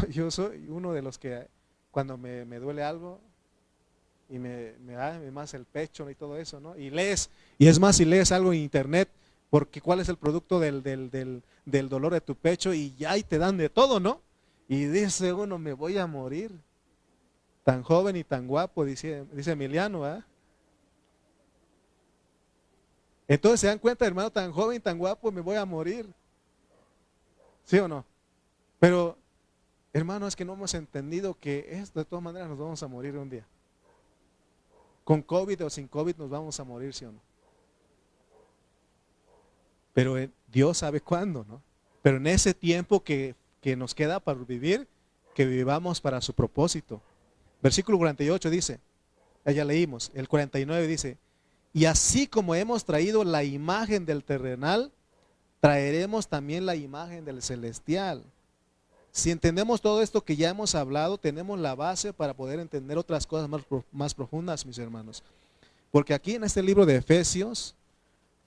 Yo soy uno de los que cuando me duele algo y me da más el pecho y todo eso, ¿no? Y es más, si lees algo en internet, porque cuál es el producto del dolor de tu pecho y ya y te dan de todo, ¿no? Y dice uno, me voy a morir. Tan joven y tan guapo, dice Emiliano, ¿verdad? Entonces se dan cuenta, hermano, tan joven y tan guapo, me voy a morir. ¿Sí o no? Pero, hermano, es que no hemos entendido que de todas maneras nos vamos a morir un día. Con COVID o sin COVID nos vamos a morir, ¿sí o no? Pero Dios sabe cuándo, ¿no? Pero en ese tiempo que nos queda para vivir, que vivamos para su propósito. Versículo 48 dice, ya leímos, el 49 dice, y así como hemos traído la imagen del terrenal, traeremos también la imagen del celestial. Si entendemos todo esto que ya hemos hablado, tenemos la base para poder entender otras cosas más profundas, mis hermanos. Porque aquí en este libro de Efesios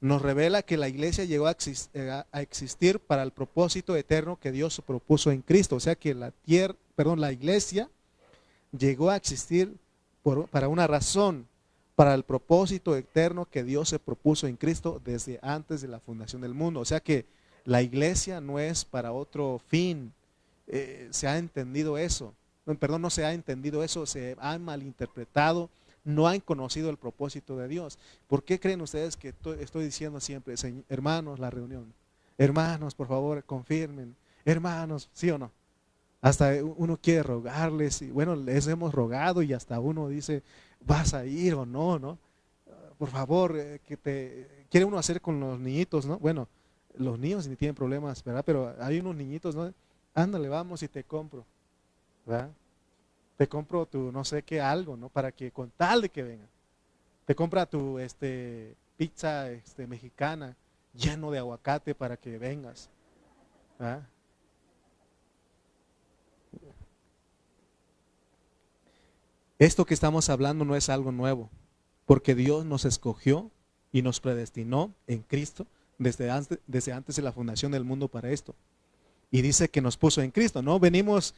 nos revela que la iglesia llegó a existir para el propósito eterno que Dios propuso en Cristo. O sea que la iglesia llegó a existir para una razón, para el propósito eterno que Dios se propuso en Cristo desde antes de la fundación del mundo. O sea que la iglesia no es para otro fin. Se ha entendido eso. Perdón, no se ha entendido eso, se ha malinterpretado, no han conocido el propósito de Dios. ¿Por qué creen ustedes que estoy diciendo siempre, hermanos, la reunión? Hermanos, por favor, confirmen. Hermanos, ¿sí o no? Hasta uno quiere rogarles, y bueno, les hemos rogado y hasta uno dice, ¿vas a ir o no? ¿No? Por favor, quiere uno hacer con los niñitos, ¿no? Bueno, los niños ni tienen problemas, ¿verdad? Pero hay unos niñitos, ¿no? Ándale, vamos y te compro, ¿verdad? Te compro tu no sé qué algo, ¿no? Para que con tal de que vengan. Te compra tu pizza mexicana lleno de aguacate para que vengas, ¿verdad? Esto que estamos hablando no es algo nuevo, porque Dios nos escogió y nos predestinó en Cristo desde antes de la fundación del mundo para esto. Y dice que nos puso en Cristo, ¿no? Venimos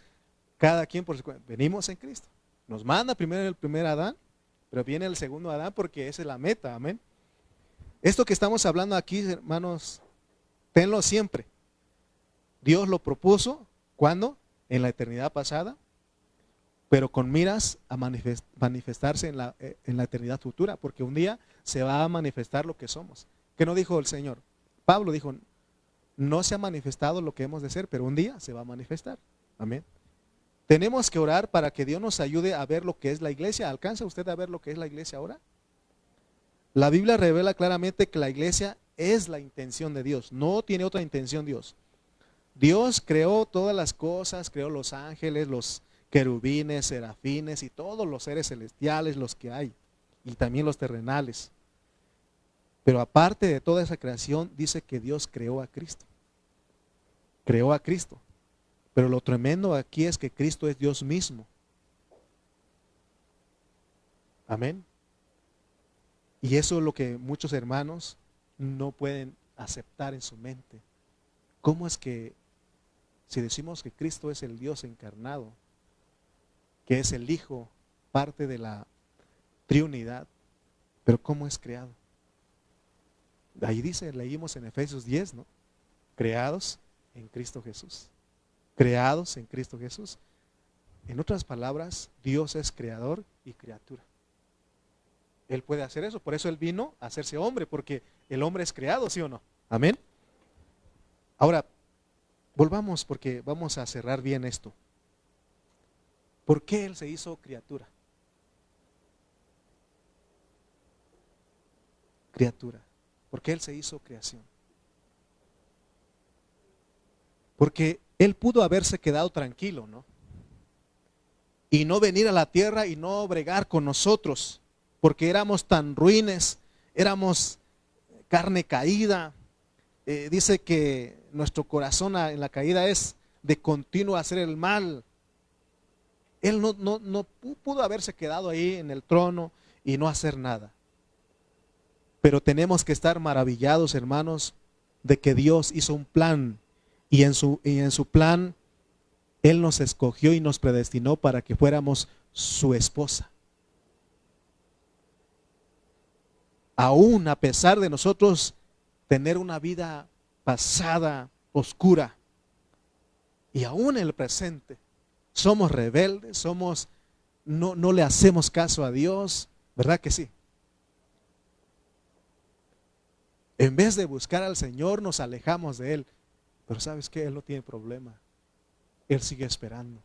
cada quien por su cuenta, venimos en Cristo. Nos manda primero el primer Adán, pero viene el segundo Adán porque esa es la meta, amén. Esto que estamos hablando aquí, hermanos, tenlo siempre. Dios lo propuso, ¿cuándo? En la eternidad pasada, pero con miras a manifestarse en la eternidad futura, porque un día se va a manifestar lo que somos. ¿Qué no dijo el Señor? Pablo dijo, no se ha manifestado lo que hemos de ser, pero un día se va a manifestar. Amén. Tenemos que orar para que Dios nos ayude a ver lo que es la iglesia. ¿Alcanza usted a ver lo que es la iglesia ahora? La Biblia revela claramente que la iglesia es la intención de Dios, no tiene otra intención Dios. Dios creó todas las cosas, creó los ángeles, los querubines, serafines y todos los seres celestiales, los que hay, y también los terrenales. Pero aparte de toda esa creación, dice que Dios creó a Cristo. Creó a Cristo. Pero lo tremendo aquí es que Cristo es Dios mismo. Amén. Y eso es lo que muchos hermanos no pueden aceptar en su mente. ¿Cómo es que si decimos que Cristo es el Dios encarnado, que es el Hijo, parte de la Trinidad, pero cómo es creado? Ahí dice, leímos en Efesios 10, ¿no? Creados en Cristo Jesús. Creados en Cristo Jesús. En otras palabras, Dios es creador y criatura. Él puede hacer eso, por eso Él vino a hacerse hombre, porque el hombre es creado, ¿sí o no? Amén. Ahora, volvamos porque vamos a cerrar bien esto. ¿Por qué Él se hizo criatura? Criatura. ¿Por qué Él se hizo creación? Porque Él pudo haberse quedado tranquilo, ¿no? Y no venir a la tierra y no bregar con nosotros, porque éramos tan ruines, éramos carne caída. Dice que nuestro corazón en la caída es de continuo hacer el mal. Él no pudo haberse quedado ahí en el trono y no hacer nada. Pero tenemos que estar maravillados, hermanos, de que Dios hizo un plan y en su plan Él nos escogió y nos predestinó para que fuéramos su esposa. Aún a pesar de nosotros tener una vida pasada, oscura, y aún en el presente, somos rebeldes, no le hacemos caso a Dios, ¿verdad que sí? En vez de buscar al Señor, nos alejamos de Él. Pero ¿sabes qué? Él no tiene problema. Él sigue esperando.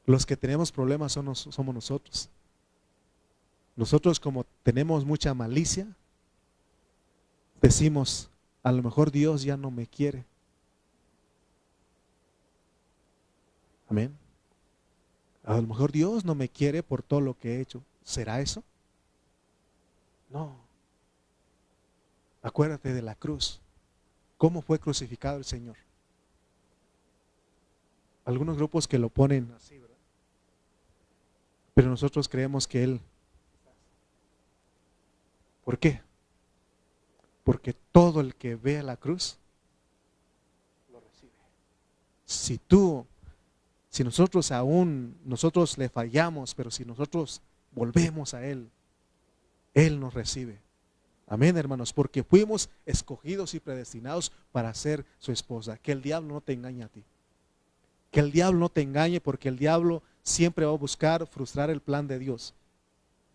Los que tenemos problemas somos nosotros. Nosotros, como tenemos mucha malicia, decimos, a lo mejor Dios ya no me quiere. Amén. A lo mejor Dios no me quiere por todo lo que he hecho. ¿Será eso? No. Acuérdate de la cruz. ¿Cómo fue crucificado el Señor? Algunos grupos que lo ponen así, ¿verdad? Pero nosotros creemos que Él. ¿Por qué? Porque todo el que ve a la cruz lo recibe. Si nosotros le fallamos, pero si nosotros volvemos a Él, Él nos recibe. Amén, hermanos, porque fuimos escogidos y predestinados para ser su esposa. Que el diablo no te engañe a ti. Que el diablo no te engañe, porque el diablo siempre va a buscar frustrar el plan de Dios.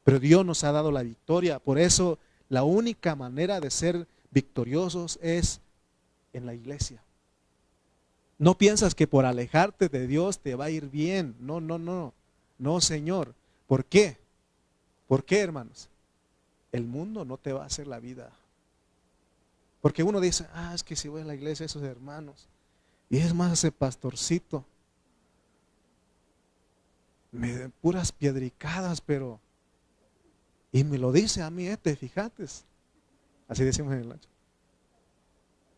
Pero Dios nos ha dado la victoria. Por eso la única manera de ser victoriosos es en la iglesia. No piensas que por alejarte de Dios te va a ir bien. No, no, no. No, Señor. ¿Por qué? ¿Por qué, hermanos? El mundo no te va a hacer la vida. Porque uno dice, es que si voy a la iglesia, esos hermanos, y es más ese pastorcito, me den puras piedricadas, pero, y me lo dice a mí, te fijates, así decimos en el lancho,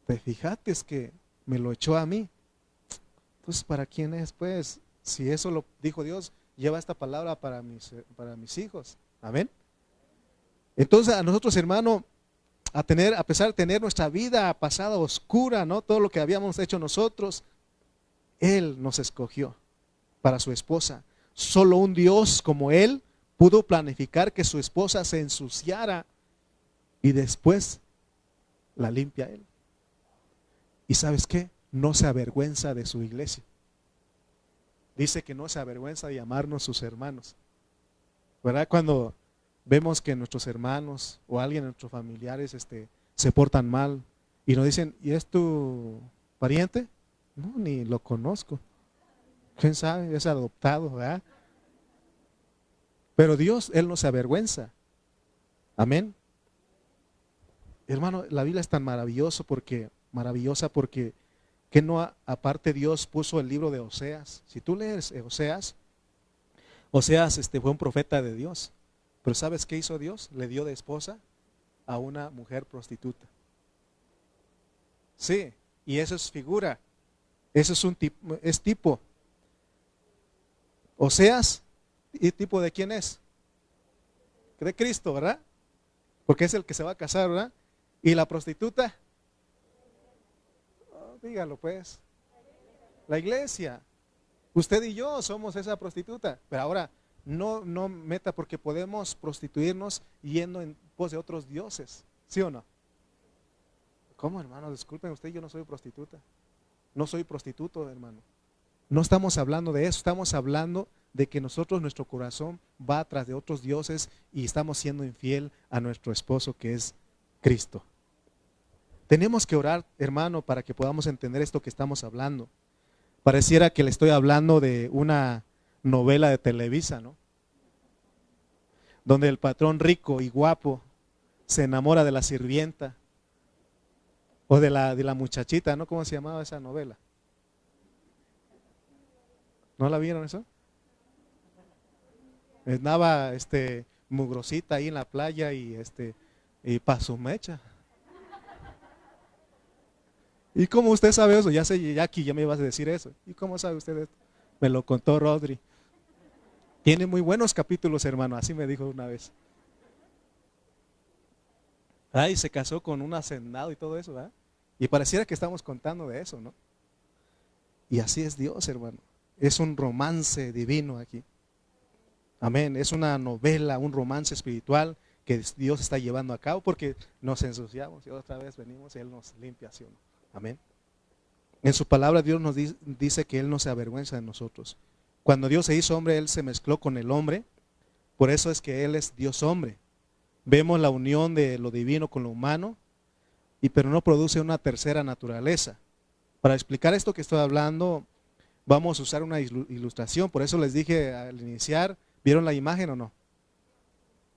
te fijates que me lo echó a mí. Entonces, ¿para quién es? Pues, si eso lo dijo Dios, lleva esta palabra para mis hijos. Amén. Entonces a nosotros, hermano, a pesar de tener nuestra vida pasada oscura, ¿no? Todo lo que habíamos hecho nosotros, Él nos escogió para su esposa. Solo un Dios como Él pudo planificar que su esposa se ensuciara y después la limpia Él. ¿Y sabes qué? No se avergüenza de su iglesia. Dice que no se avergüenza de llamarnos sus hermanos. ¿Verdad? Cuando vemos que nuestros hermanos o alguien de nuestros familiares se portan mal y nos dicen, ¿y es tu pariente? No, ni lo conozco. ¿Quién sabe? Es adoptado, ¿verdad? Pero Dios, Él no se avergüenza. Amén. Hermano, la Biblia es tan maravillosa porque que no aparte Dios puso el libro de Oseas. Si tú lees Oseas fue un profeta de Dios. Pero ¿sabes qué hizo Dios? Le dio de esposa a una mujer prostituta. Sí, y eso es figura. Eso es tipo. Oseas, ¿y tipo de quién es? De Cristo, ¿verdad? Porque es el que se va a casar, ¿verdad? Y la prostituta, dígalo pues, la iglesia. Usted y yo somos esa prostituta. Pero ahora, no meta, porque podemos prostituirnos yendo en pos de otros dioses, ¿sí o no? ¿Cómo, hermano? Disculpen, usted y yo no soy prostituta. No soy prostituto, hermano. No estamos hablando de eso, estamos hablando de que nuestro corazón va tras de otros dioses y estamos siendo infiel a nuestro esposo, que es Cristo. Tenemos que orar, hermano, para que podamos entender esto que estamos hablando. Pareciera que le estoy hablando de una novela de Televisa, ¿no? Donde el patrón rico y guapo se enamora de la sirvienta o de la muchachita, ¿no? ¿Cómo se llamaba esa novela? ¿No la vieron eso? Andaba mugrosita ahí en la playa y pa' su mecha. ¿Y cómo usted sabe eso? Ya sé, Jackie, ya me ibas a decir eso. ¿Y cómo sabe usted esto? Me lo contó Rodri. Tiene muy buenos capítulos, hermano, así me dijo una vez. Y se casó con un hacendado y todo eso, ¿verdad? Y pareciera que estamos contando de eso, ¿no? Y así es Dios, hermano. Es un romance divino aquí. Amén. Es una novela, un romance espiritual que Dios está llevando a cabo porque nos ensuciamos y otra vez venimos y Él nos limpia, ¿sí o no? Amén. En su palabra Dios nos dice que Él no se avergüenza de nosotros. Cuando Dios se hizo hombre, Él se mezcló con el hombre. Por eso es que Él es Dios hombre. Vemos la unión de lo divino con lo humano, pero no produce una tercera naturaleza. Para explicar esto que estoy hablando, vamos a usar una ilustración. Por eso les dije al iniciar, ¿vieron la imagen o no?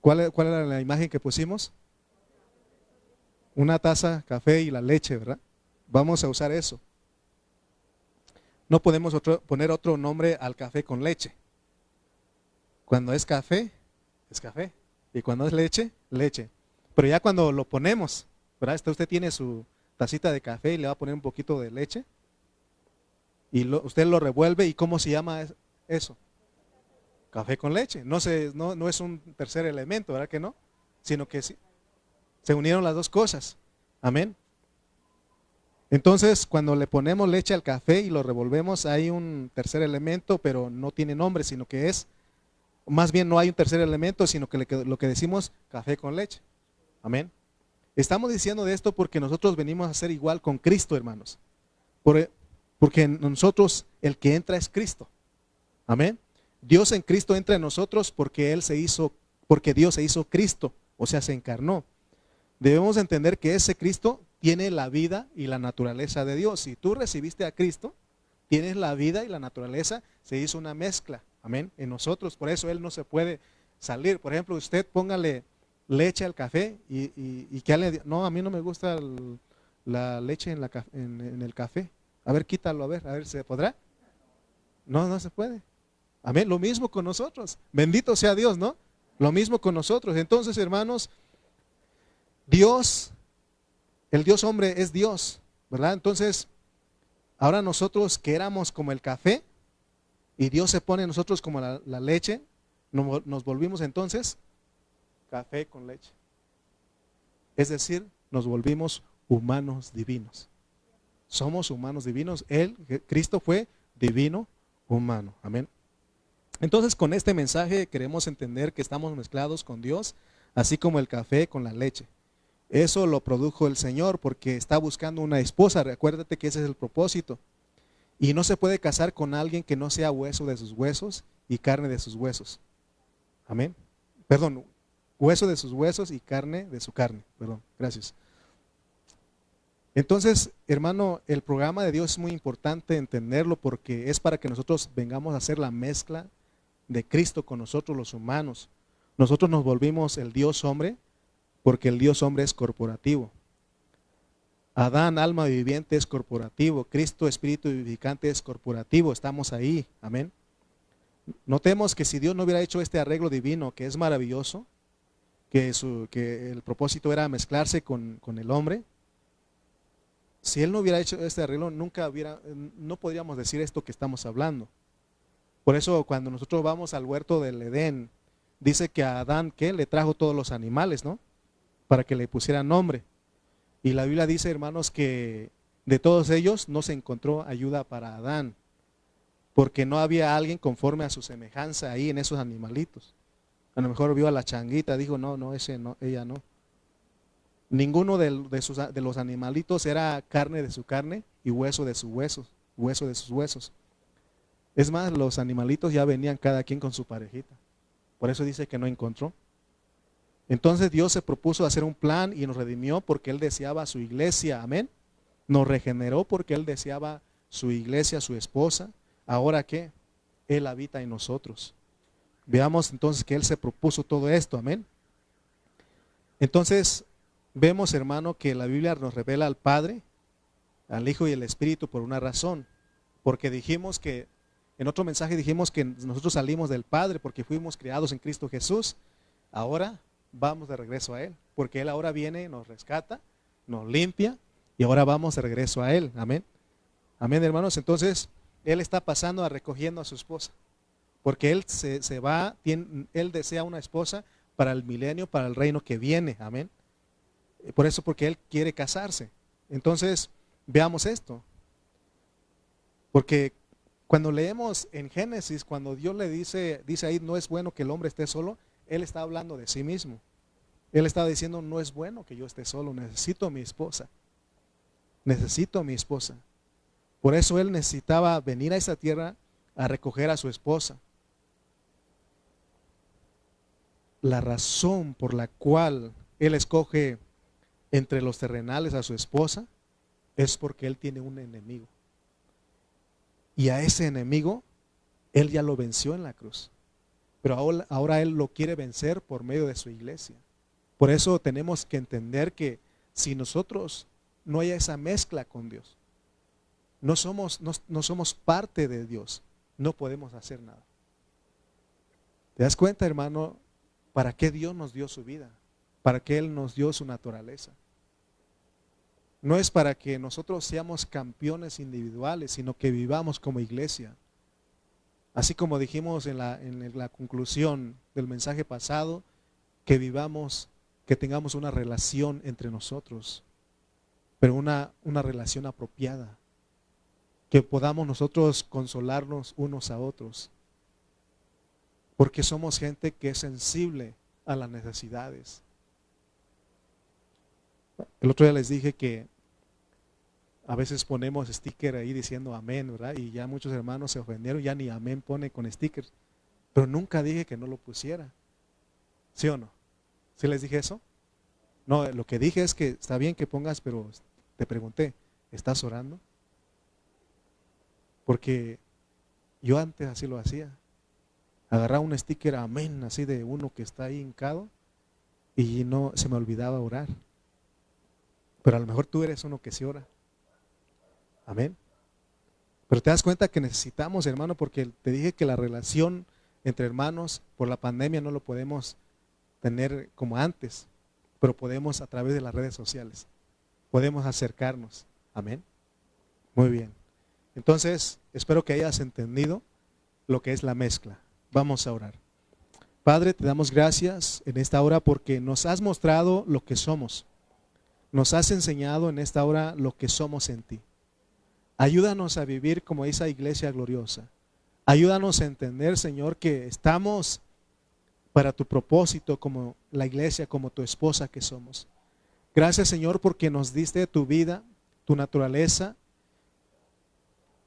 ¿Cuál era la imagen que pusimos? Una taza, café y la leche, ¿verdad? Vamos a usar eso. No podemos poner otro nombre al café con leche. Cuando es café, es café. Y cuando es leche, leche. Pero ya cuando lo ponemos, ¿verdad? Usted tiene su tacita de café y le va a poner un poquito de leche. Y usted lo revuelve. ¿Y cómo se llama eso? Café con leche. No es un tercer elemento, ¿verdad que no? Sino que se unieron las dos cosas. Amén. Entonces, cuando le ponemos leche al café y lo revolvemos, hay un tercer elemento, pero no tiene nombre, sino que más bien no hay un tercer elemento, sino que lo que decimos, café con leche. Amén. Estamos diciendo de esto porque nosotros venimos a ser igual con Cristo, hermanos. Porque en nosotros el que entra es Cristo. Amén. Dios en Cristo entra en nosotros porque Dios se hizo Cristo, o sea, se encarnó. Debemos entender que ese Cristo tiene la vida y la naturaleza de Dios. Si tú recibiste a Cristo, tienes la vida y la naturaleza, se hizo una mezcla, amén, en nosotros. Por eso Él no se puede salir. Por ejemplo, usted póngale leche al café y que le diga, no, a mí no me gusta la leche en el café. A ver, quítalo, a ver, ¿se podrá? No se puede. Amén, lo mismo con nosotros. Bendito sea Dios, ¿no? Lo mismo con nosotros. Entonces, hermanos, Dios, el Dios hombre es Dios, ¿verdad? Entonces, ahora nosotros que éramos como el café y Dios se pone en nosotros como la leche, nos volvimos entonces café con leche. Es decir, nos volvimos humanos divinos. Somos humanos divinos. Cristo fue divino humano. Amén. Entonces, con este mensaje queremos entender que estamos mezclados con Dios, así como el café con la leche. Eso lo produjo el Señor porque está buscando una esposa. Recuérdate que ese es el propósito. Y no se puede casar con alguien que no sea hueso de sus huesos y carne de sus huesos. Amén. Perdón, hueso de sus huesos y carne de su carne. Perdón, gracias. Entonces, hermano, el programa de Dios es muy importante entenderlo porque es para que nosotros vengamos a hacer la mezcla de Cristo con nosotros los humanos. Nosotros nos volvimos el Dios hombre porque el Dios hombre es corporativo. Adán, alma viviente, es corporativo. Cristo, espíritu vivificante, es corporativo. Estamos ahí, amén. Notemos que si Dios no hubiera hecho este arreglo divino, que es maravilloso, que el propósito era mezclarse con el hombre, si Él no hubiera hecho este arreglo, no podríamos decir esto que estamos hablando. Por eso cuando nosotros vamos al huerto del Edén, dice que a Adán, ¿qué? Le trajo todos los animales, ¿no? Para que le pusieran nombre. Y la Biblia dice, hermanos, que de todos ellos no se encontró ayuda para Adán, porque no había alguien conforme a su semejanza ahí en esos animalitos. A lo mejor vio a la changuita, dijo, no, ese no, ella no. Ninguno de los animalitos era carne de su carne y hueso de sus huesos, hueso de sus huesos. Es más, los animalitos ya venían cada quien con su parejita. Por eso dice que no encontró. Entonces Dios se propuso hacer un plan y nos redimió porque Él deseaba su iglesia, amén. Nos regeneró porque Él deseaba su iglesia, su esposa. Ahora ¿qué? Él habita en nosotros. Veamos entonces que Él se propuso todo esto, amén. Entonces vemos, hermano, que la Biblia nos revela al Padre, al Hijo y al Espíritu por una razón. Porque dijimos que, en otro mensaje dijimos que nosotros salimos del Padre porque fuimos creados en Cristo Jesús. Ahora vamos de regreso a Él, porque Él ahora viene, nos rescata, nos limpia y ahora vamos de regreso a Él, amén. Amén, hermanos. Entonces Él está pasando recogiendo a su esposa, porque Él se va, Él desea una esposa para el milenio, para el reino que viene, amén. Por eso, porque él quiere casarse. Entonces, veamos esto. Porque cuando leemos en Génesis, cuando Dios le dice ahí, no es bueno que el hombre esté solo, él está hablando de sí mismo. Él está diciendo, no es bueno que yo esté solo, necesito a mi esposa. Necesito a mi esposa. Por eso él necesitaba venir a esa tierra a recoger a su esposa. La razón por la cual él escoge entre los terrenales a su esposa es porque él tiene un enemigo. Y a ese enemigo él ya lo venció en la cruz. Pero ahora él lo quiere vencer por medio de su iglesia. Por eso tenemos que entender que si nosotros no hay esa mezcla con Dios, no somos parte de Dios, no podemos hacer nada. ¿Te das cuenta, hermano, para qué Dios nos dio su vida? ¿Para qué Él nos dio su naturaleza? No es para que nosotros seamos campeones individuales, sino que vivamos como iglesia. Así como dijimos en la conclusión del mensaje pasado, que vivamos, que tengamos una relación entre nosotros, pero una relación apropiada, que podamos nosotros consolarnos unos a otros, porque somos gente que es sensible a las necesidades. El otro día les dije que a veces ponemos sticker ahí diciendo amén, ¿verdad? Y ya muchos hermanos se ofendieron, ya ni amén pone con stickers. Pero nunca dije que no lo pusiera. ¿Sí o no? ¿Sí les dije eso? No, lo que dije es que está bien que pongas, pero te pregunté, ¿estás orando? Porque yo antes así lo hacía. Agarraba un sticker amén, así de uno que está ahí hincado, y no se me olvidaba orar. Pero a lo mejor tú eres uno que sí ora. Amén. Pero te das cuenta que necesitamos, hermano, porque te dije que la relación entre hermanos por la pandemia no lo podemos tener como antes, pero podemos a través de las redes sociales. Podemos acercarnos. Amén. Muy bien. Entonces, espero que hayas entendido lo que es la mezcla. Vamos a orar. Padre, te damos gracias en esta hora porque nos has mostrado lo que somos. Nos has enseñado en esta hora lo que somos en ti. Ayúdanos a vivir como esa iglesia gloriosa. Ayúdanos a entender, Señor, que estamos para tu propósito como la iglesia, como tu esposa que somos. Gracias, Señor, porque nos diste tu vida, tu naturaleza,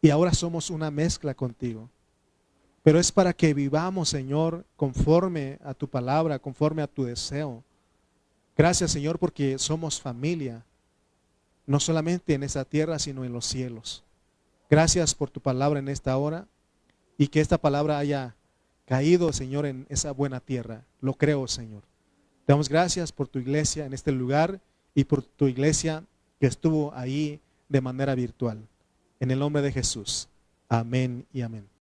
y ahora somos una mezcla contigo. Pero es para que vivamos, Señor, conforme a tu palabra, conforme a tu deseo. Gracias, Señor, porque somos familia, no solamente en esta tierra, sino en los cielos. Gracias por tu palabra en esta hora y que esta palabra haya caído, Señor, en esa buena tierra. Lo creo, Señor. Te damos gracias por tu iglesia en este lugar y por tu iglesia que estuvo ahí de manera virtual. En el nombre de Jesús. Amén y amén.